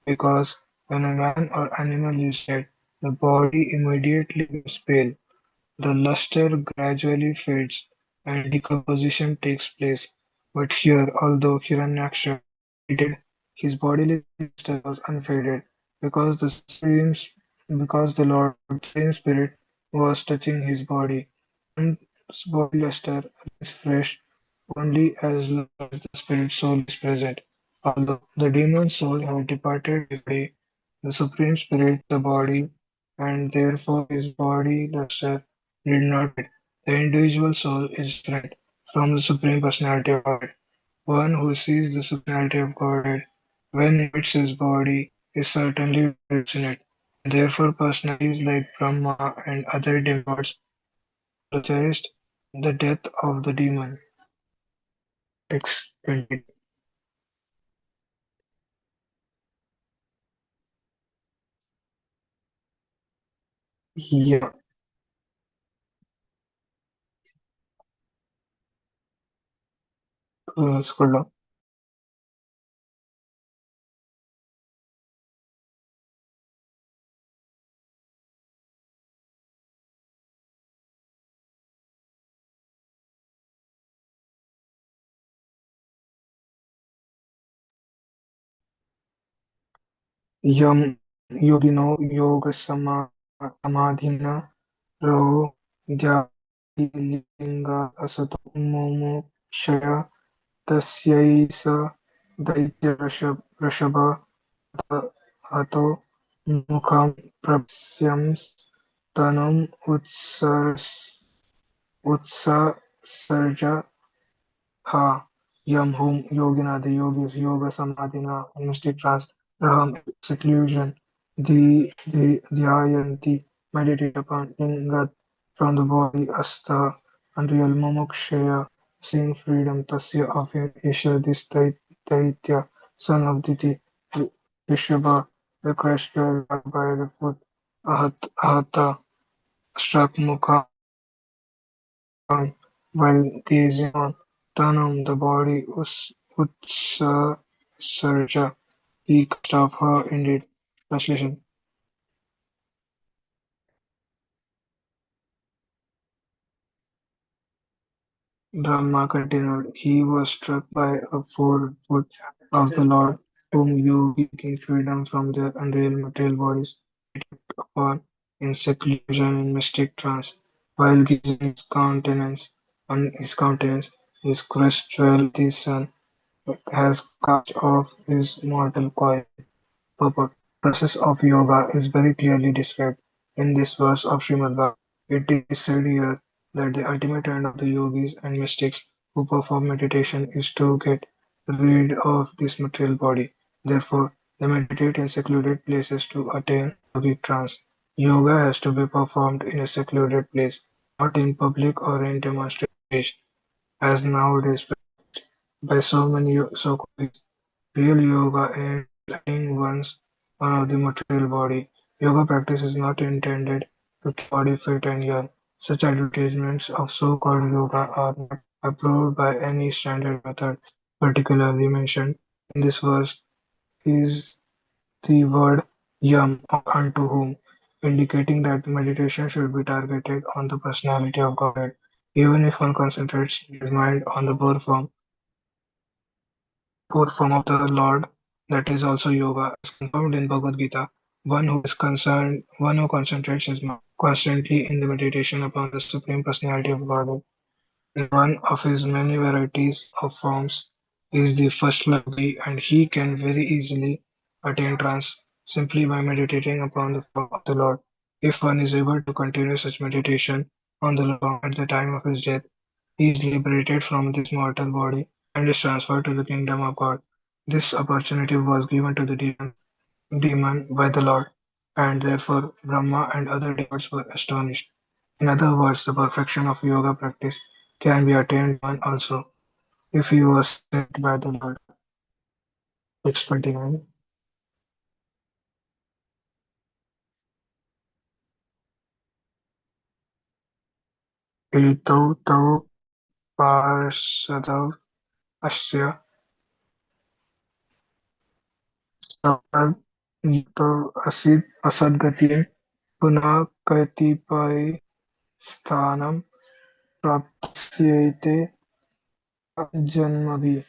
because when a man or animal is dead, the body immediately becomes pale. The luster gradually fades and decomposition takes place, but here, although Hiranyaksha lay dead, his bodily luster was unfaded because the Lord Supreme Spirit was touching his body. One's body luster remains fresh only as long as the spirit soul is present. Although the demon soul had departed his body, the Supreme Spirit the body, and therefore his body luster did not fade. The individual soul is different from the Supreme Personality of Godhead. One who sees the Supremacy of Godhead when he meets his body is certainly fortunate, and therefore personalities like Brahma and other demigods apologized the death of the demon. Text 20. Yeah, scroll down. Yam yogino yoga samadhina raho dhyalinga asato mumukshaya tasyaisa daitya rashabha hato mukham prapsyams tanum utsasarja ha yam hum yogina the yogis yoga samadhina in mystic trance raham seclusion dhyayanti meditate upon lingat from the body asta unreal mumukshaya seeing freedom tasya of him isha this daitya son of Diti Rishabha the crest by the foot ahata struck mukha while gazing on Tanam, the body Utsasarja, he cast off her indeed. Translation. Brahma continued, he was struck by a foot of the Lord, whom yogis seeking freedom from their unreal material bodies meditate upon in seclusion in mystic trance. While gazing his countenance, his crest the sun has cast off his mortal coil. Purport: Process of yoga is very clearly described in this verse of Śrīmad-Bhāgavatam. It is said here that the ultimate end of the yogis and mystics who perform meditation is to get rid of this material body. Therefore, they meditate in secluded places to attain yogic trance. Yoga has to be performed in a secluded place, not in public or in demonstration stage, as nowadays practiced by so many so-called yogis. Real yoga aims at adding one of the material body. Yoga practice is not intended to keep body fit and young. Such advertisements of so-called yoga are not approved by any standard method. Particularly mentioned in this verse is the word yam or unto whom, indicating that meditation should be targeted on the personality of Godhead. Even if one concentrates his mind on core form of the Lord, that is also yoga, as confirmed in Bhagavad Gita. One who concentrates his mind constantly in the meditation upon the Supreme Personality of Godhead in one of his many varieties of forms is the first lovely, and he can very easily attain trance simply by meditating upon the form of the Lord. If one is able to continue such meditation on the Lord form at the time of his death, he is liberated from this mortal body and is transferred to the kingdom of God. This opportunity was given to the demon by the Lord, and therefore Brahma and other demigods were astonished. In other words, the perfection of yoga practice can be attained by one also if he was sent by the Lord. Text 29. एतौ तौ पार्षदौ अस्य सपद्युक्तौ असद्गतिं पुनः कतिपयस्थानं प्राप्स्यते जन्मभिः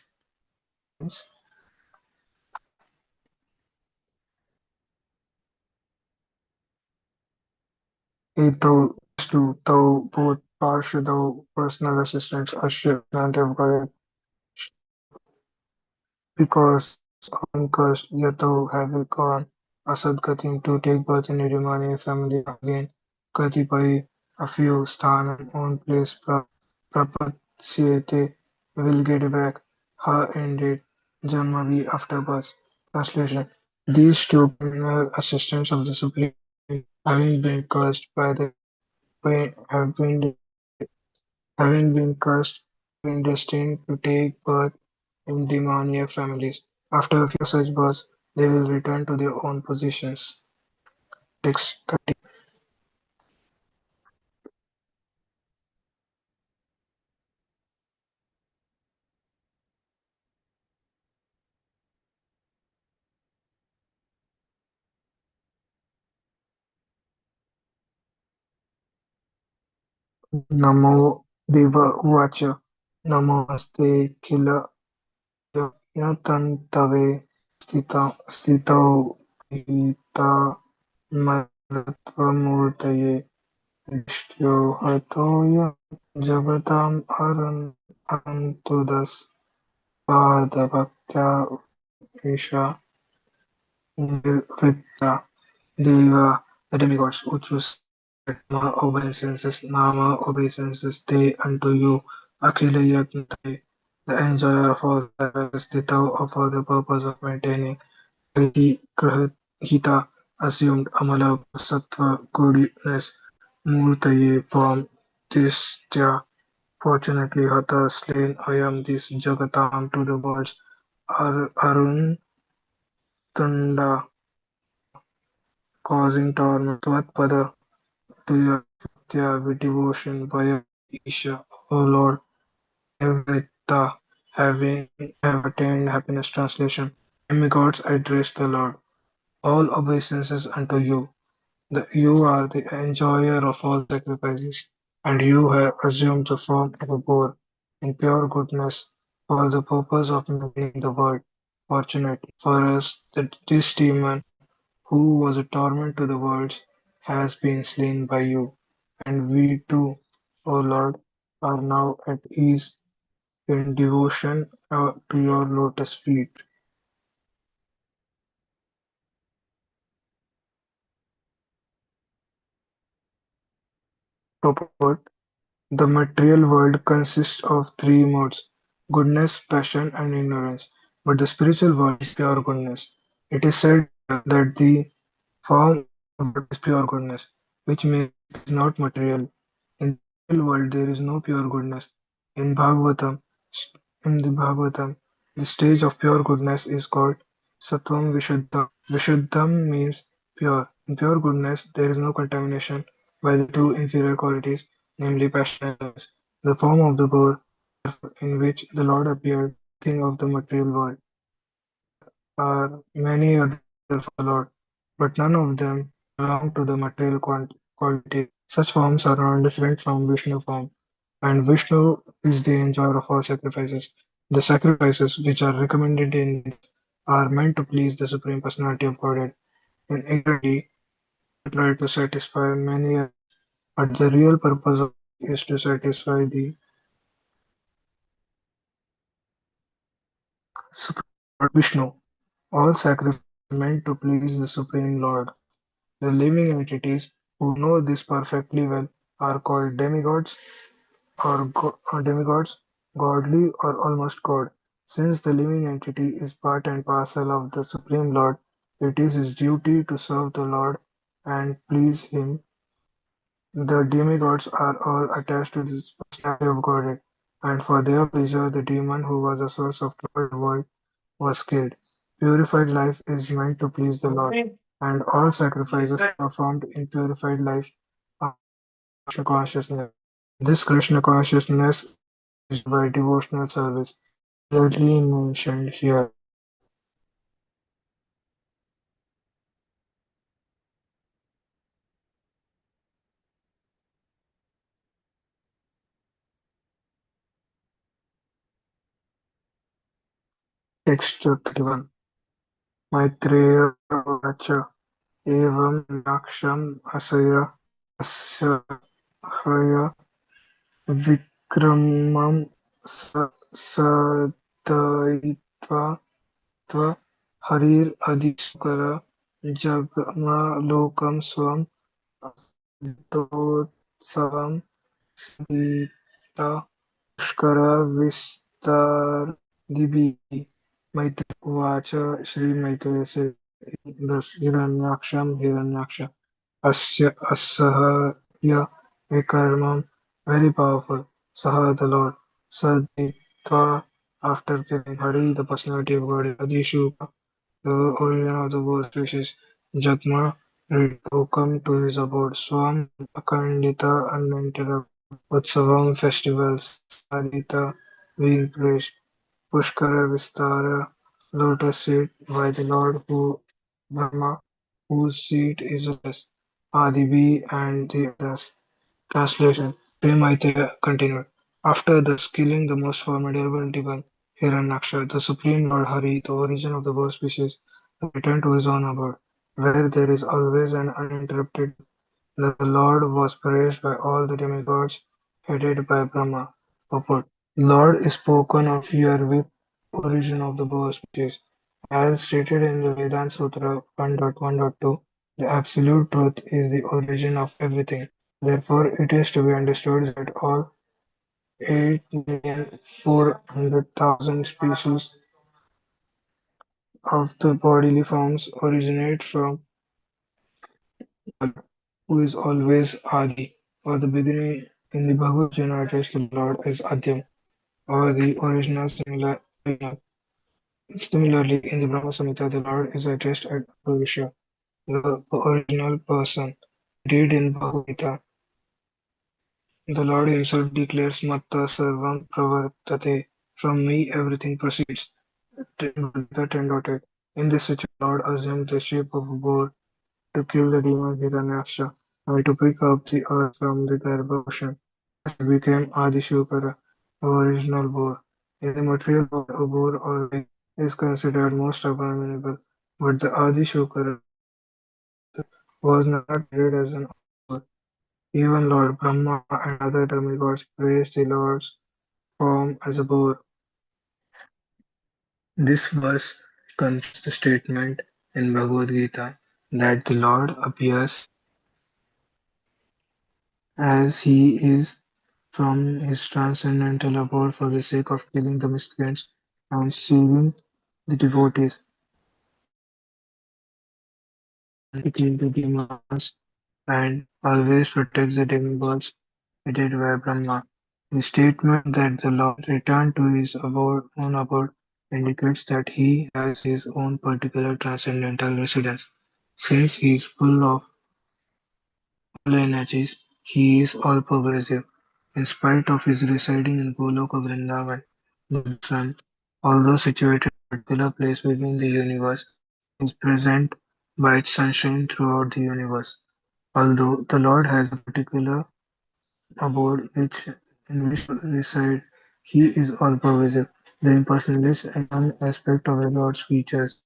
Etho, these two, though both Parshadau personal assistants, Ashya and have got it because of cursed, Yato have gone Asad Katim to take birth in a Rimani family again. Katipai, a few Sthanam, own place, Prapatsiyate, will get back her ended Janmavi after birth. Translation: These two personal assistants of the Supreme, having been cursed by the have been having been cursed, have been destined to take birth in demoniac families. After a few such births, they will return to their own positions. Text 30. Namo Deva Uvacha Namaste Khila Yatantave Stitau Hita Marattvamurtaye Dishtyo Hatoya Jagatam Arantudas Padabhaktya Isha Nirvritya Deva, the demigods, who choose Nama obeisances they unto you, Akhila Yagnatai, the enjoyer of all services, the thou for the purpose of maintaining Kriti Hita, assumed Amala Sattva goodness, Murtaye form, Tistya, fortunately Hatha slain Ayam this Jagatam to the worlds, Arun Tunda, causing torment, Tvatpada, to your bhaktya with devotion by Isha, O Lord, Nivritta, having have attained happiness. Translation: Demigods address the Lord. All obeisances unto you. You are the enjoyer of all sacrifices, and you have assumed the form of a boar. in pure goodness for the purpose of making the world. Fortunately for us that this demon, who was a torment to the worlds, has been slain by you, and we too, O Lord, are now at ease in devotion to your lotus feet. Purport: the material world consists of three modes: goodness, passion, and ignorance. But the spiritual world is pure goodness. It is said here that the form of the Lord is pure goodness, which means it is not material. In the material world, there is no pure goodness. In Bhagavatam, in the Bhagavatam, the stage of pure goodness is called Sattvam Vishuddham. Vishuddham means pure. In pure goodness, there is no contamination by the two inferior qualities, namely passion and ignorance. The form of the boar, therefore, in which the Lord appeared, nothing of the material world. There are many other forms of the Lord, but none of them belong to the material quality. Such forms are not different from Vishnu form, and Vishnu is the enjoyer of all sacrifices. The sacrifices which are recommended in this are meant to please the Supreme Personality of Godhead, and ignorantly people try to satisfy many others, but the real purpose of it is to satisfy the Supreme Lord Vishnu. All sacrifices are meant to please the Supreme Lord. The living entities who know this perfectly well are called demigods or demigods, godly or almost god. Since the living entity is part and parcel of the Supreme Lord, it is his duty to serve the Lord and please him. The demigods are all attached to the personality of Godhead, and for their pleasure the demon who was the source of trouble in the world was killed. Purified life is meant to please the Lord, and all sacrifices performed in purified life are Krishna consciousness. This Krishna consciousness is realized by devotional service, clearly mentioned here. Text 31. Maitreya Uvacha Evam Naksham Asaya Asahaya Vikramam Sadayitva Tva Harir Adisukara Jagmalokam Swam Dotsavam Sita Pushkara Vistardibi Maitreya Uvacha Shri Maitreya said thus Hiranyaksha Asya Asahaya Vikarmam very powerful Saha the Lord Saditva after killing Hari the personality of God Adishuka the origin of the word species Jagma ready to come to his abode Swam Akandita uninterrupted Utsavam festivals Sadita being praised Pushkara Vistara lotus seat by the Lord who Brahma whose seat is lotus Adibi and the others. Translation Sri Maitreya continued. After thus killing the most formidable demon, Hiranyaksha, the Supreme Lord Hari, the origin of the world species, returned to his own abode, where there is always an uninterrupted. The Lord was praised by all the demigods, headed by Brahma. Purport: Lord is spoken of here with origin of the world species. As stated in the Vedanta Sutra 1.1.2, the absolute truth is the origin of everything. Therefore, it is to be understood that all 8,400,000 species of the bodily forms originate from God, who is always Adi, or the beginning. In the Bhagavad Gita addressed to the Lord as Adyam, or the original. Similarly, in the Brahma Samhita, the Lord is addressed as Bhavisha, the original person. Indeed, in Bhagavad Gita, the Lord himself declares Matta Sarvam Pravartate. From me everything proceeds. Gita 10.8. In this situation, the Lord assumed the shape of a boar to kill the demon Hiranyaksha and to pick up the earth from the Garbha ocean. Thus he became Adi Shukara. aboriginal boar. In the material world, a boar or pig is considered most abominable, but the Adi Shukara was not treated as an boar. Even Lord Brahma and other demigods praised the Lord's form as a boar. This verse confirms the statement in Bhagavad Gita that the Lord appears as he is from his transcendental abode for the sake of killing the miscreants and saving the devotees. He kills the demons and always protects the demigods headed by Brahma. The statement that the Lord returned to his own abode indicates that he has his own particular transcendental residence. Since he is full of all energies, he is all-pervasive. In spite of his residing in Goloka Vrindavan, the sun, although situated in a particular place within the universe, is present by its sunshine throughout the universe. Although the Lord has a particular abode in which to reside, he is all-pervasive. The impersonalist is one aspect of the Lord's features.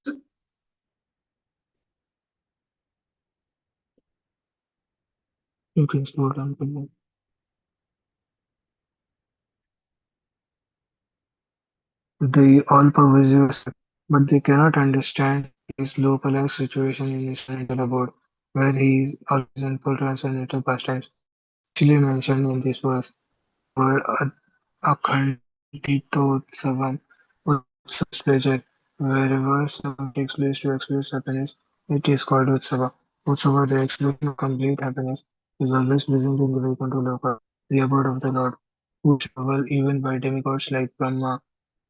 You can slow down a bit. The all-pervasive aspect, but they cannot understand his localized situation in his mental abode, where he is always in full transcendental pastimes, especially mentioned in this verse. The word Akhanditotsavam, Utsav pleasure. Wherever someone takes place to express happiness, it is called Utsava. Utsava, the expression of complete happiness, is always present in the Vaikuntha Loka, the abode of the Lord, who is lovable even by demigods like Brahma,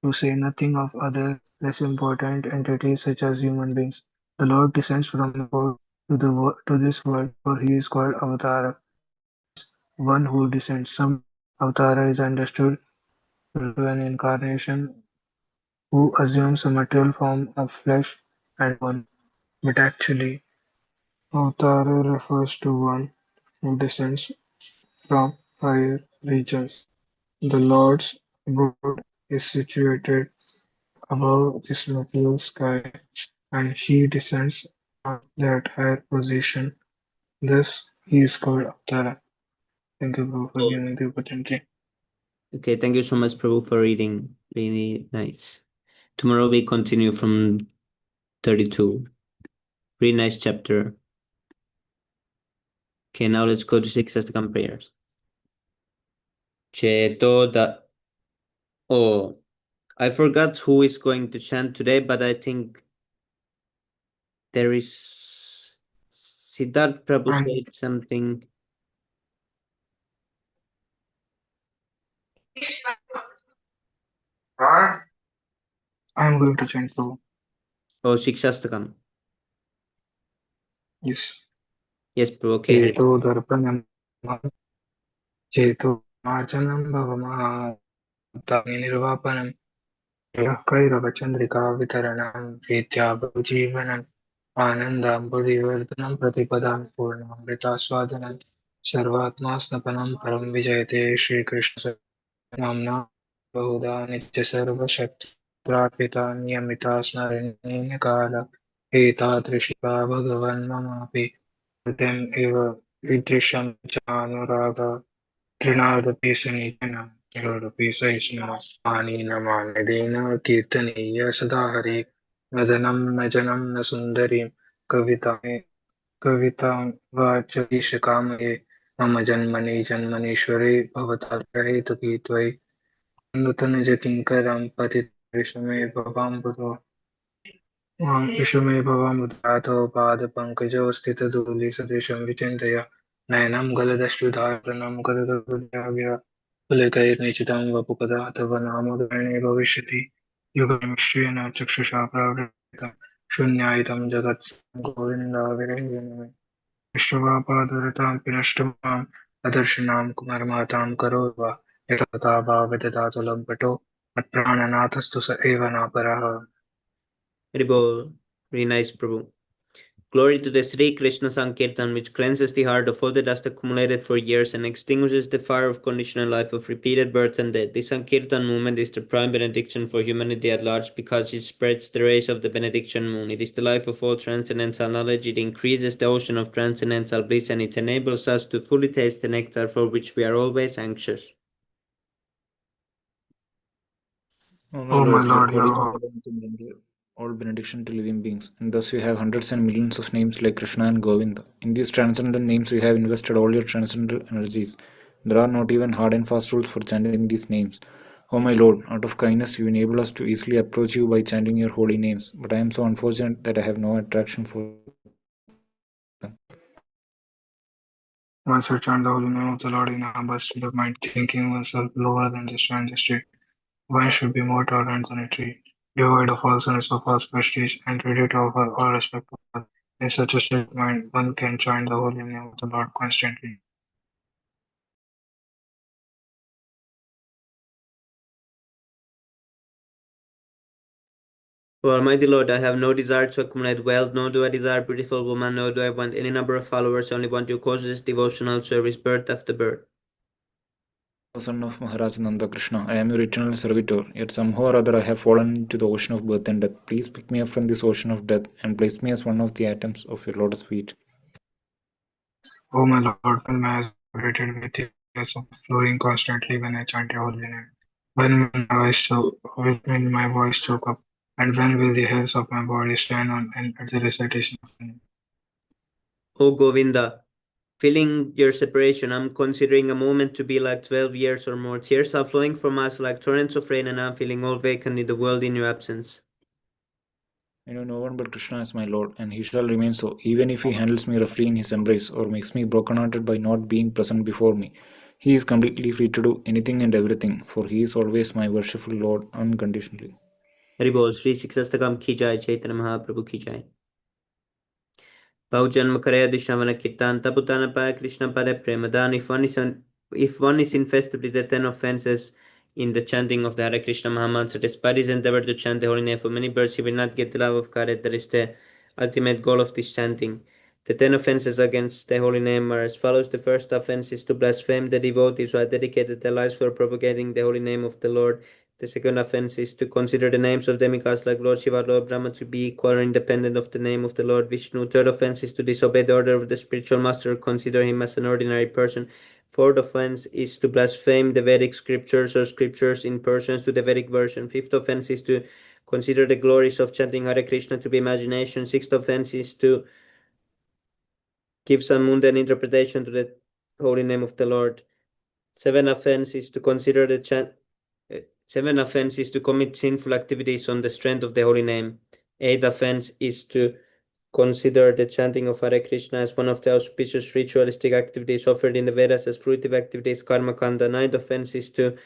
to say nothing of other less important entities such as human beings. The Lord descends from above to this world, for he is called Avatara, that means one who descends. Some Avatara is understood to an incarnation who assumes a material form of flesh and bone, but actually Avatara refers to one who descends from higher regions. The Lord's abode is situated above this material sky, and he descends from that higher position. Thus, he is called Avatara. Thank you, Prabhu, for giving me the opportunity. Okay, thank you so much, Prabhu, for reading. Really nice. Tomorrow we continue from 32. Really nice chapter. Okay, now let's go to six Astakam prayers. Cheto da. Oh, I forgot who is going to chant today, but I think there is Siddharth Prabhu I'm, said something. I'm going to chant Prabhu. Oh, Shikshastakam. Yes. Yes, Prabhu. Okay. Cheto darpanam cheto marjanam bhavamahātani nirvāpanam yah kairava vitaranam vidyabhujivanam आनन्दाम्बुधिवर्धनं प्रतिपदां पूर्णामृतास्वादनं सर्वात्मा स्नपनं परं विजयते श्रीकृष्ण नाम्ना बहुधा नित्यसर्वशक्तिप्रार्थिता नियमिता स्मरणेन काल एतादृशी वा भगवन् ममापि कृतिम् इव ईदृशं चानुरागा तृणादपि सनिधनं तिरोरपि सहिष्णुः पाणिनमान्यदेन कीर्तनीय सदा हरि वदनं न जनं न सुन्दरीं कवितां वाचईशकामये मम जन्मनि जन्मनीश्वरे भवतात्रहेतुकी त्वयि नूतनजकिङ्करं पतितं विषमे भवामुदातो पादपङ्कजौ स्थितधूलिसदृशं विचिन्तय नयनं गलदश्रुधार्तनं गदगदुर्याभिः पुलकैर्निचितं वपुकदा तव नाम ग्रहणे भविष्यति युगनिश्चयेन चक्षुषा प्रावृतं शून्यायितं जगत् गोविन्दाविरञ्जनमे विश्ववापादरतां पिनष्टमां अदर्शनां कुमारमातां करोर्वा यथा भावददातु लम्पटो मत्प्राणनाथस्तु स एव नापरः. Very nice, Prabhu. Glory to the Sri Krishna Sankirtan, which cleanses the heart of all the dust accumulated for years and extinguishes the fire of conditional life of repeated birth and death. The Sankirtan movement is the prime benediction for humanity at large because it spreads the rays of the benediction moon. It is the life of all transcendental knowledge. It increases the ocean of transcendental bliss and it enables us to fully taste the nectar for which we are always anxious. O my Lord, your holy name can render all benediction to living beings, and thus you have hundreds and millions of names like Krishna and Govinda. In these transcendental names you have invested all your transcendental energies. There are not even hard and fast rules for chanting these names. O my Lord, out of kindness you enable us to easily approach you by chanting your holy names, but I am so unfortunate that I have no attraction for them. Once I chant the holy name of the Lord in a burst of mind, thinking oneself lower than the strange street, one should be more tolerant than a tree, devoid of all sense of false prestige, and ready to offer all respect to God. In such a state of mind, one can chant the holy name of the Lord constantly. O Almighty Lord, I have no desire to accumulate wealth, nor do I desire a beautiful woman, nor do I want any number of followers. I only want to cause this devotional service birth after birth. O son of Maharaj Nanda Krishna, I am your eternal servitor, yet somehow or other I have fallen into the ocean of birth and death. Please pick me up from this ocean of death and place me as one of the atoms of your lotus feet. O my Lord, when my eyes are vibrated with tears of flowing constantly when I chant your holy name, when will my voice choke up, and when will the hairs of my body stand on end at the recitation of the name? O Govinda, feeling your separation, I'm considering a moment to be like 12 years or more. Tears are flowing from us like torrents of rain, and I'm feeling all vacant in the world in your absence. I know no one but Krishna is my Lord, and he shall remain so, even if he handles me roughly in his embrace, or makes me broken-hearted by not being present before me. He is completely free to do anything and everything, for he is always my worshipful Lord unconditionally. Haribol, Sri Siksastakam ki jai, Chaitanya Mahaprabhu ki jai. Baujanma Karaya Dishavana Kirtan, Taputana Paya Krishna Pada Premadan. If one is infested with the 10 offenses in the chanting of the Hare Krishna Mahamantra, despite his endeavor to chant the holy name for many births, he will not get the love of God. That is the ultimate goal of this chanting. The 10 offenses against the holy name are as follows. The first offense is to blaspheme the devotees who have dedicated their lives for propagating the holy name of the Lord. The second offense is to consider the names of demigods like Lord Shiva, Lord Brahma to be equal or independent of the name of the Lord Vishnu. Third offense is to disobey the order of the spiritual master, consider him as an ordinary person. Fourth offense is to blaspheme the Vedic scriptures or scriptures in persons to the Vedic version. Fifth offense is to consider the glories of chanting Hare Krishna to be imagination. Sixth offense is to give some mundane interpretation to the holy name of the Lord. Seventh offense is to consider the Seventh offense is to commit sinful activities on the strength of the holy name. Eighth offense is to consider the chanting of Hare Krishna as one of the auspicious ritualistic activities offered in the Vedas as fruitive activities, karma kanda. Ninth offense is to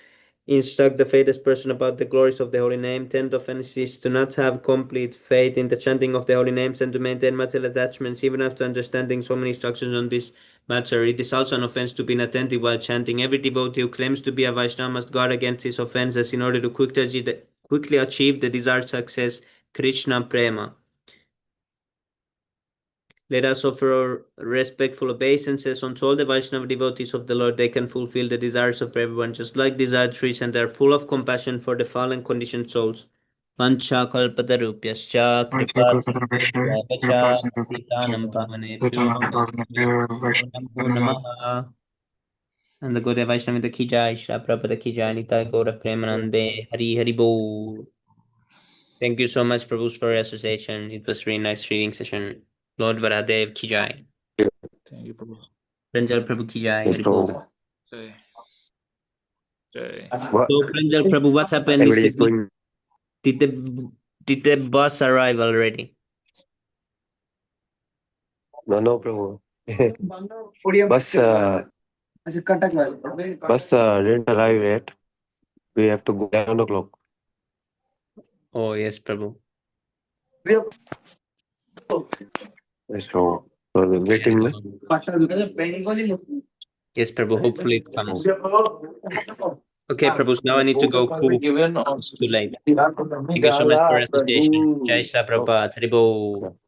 instruct the faithless person about the glories of the holy name. Tenth offense is to not have complete faith in the chanting of the holy names and to maintain material attachments even after understanding so many instructions on this matter. It is also an offense to be inattentive while chanting. Every devotee who claims to be a Vaishnava must guard against these offenses in order to quickly achieve the desired success, Krishna Prema. Let us offer respectful obeisances unto all the Vaishnava devotees of the Lord. They can fulfill the desires of everyone, just like desired trees, and they are full of compassion for the fallen conditioned souls. Vancha kalpatarupyascha kripa sindhubhya patanam pavanebhyo namaha. And the Gaudiya Vaishnava the ki jai, Shri Prabhupada ki jai, Nitai Gaura Premanande, Hari Hari Bol. Thank you so much, Prabhu, for your association. It was a really nice reading session. Lord Varadev ki jai. Thank you, Prabhu. Pranjal Prabhu ki jai. Yes, Hari Bol. Prabhu. Jai. Jai. What? So Pranjal Prabhu, what happened? Everybody is going. Did the bus arrive already? No, Prabhu. Bus didn't arrive yet. We have to go 11 o'clock. Oh yes, Prabhu. So the waiting. Yes, Prabhu. Hopefully it comes. Okay, Prabhu. Now I need to go cook. It's too late. Thank you so much for your association. Jai Shri Prabhupada. Hari Bol.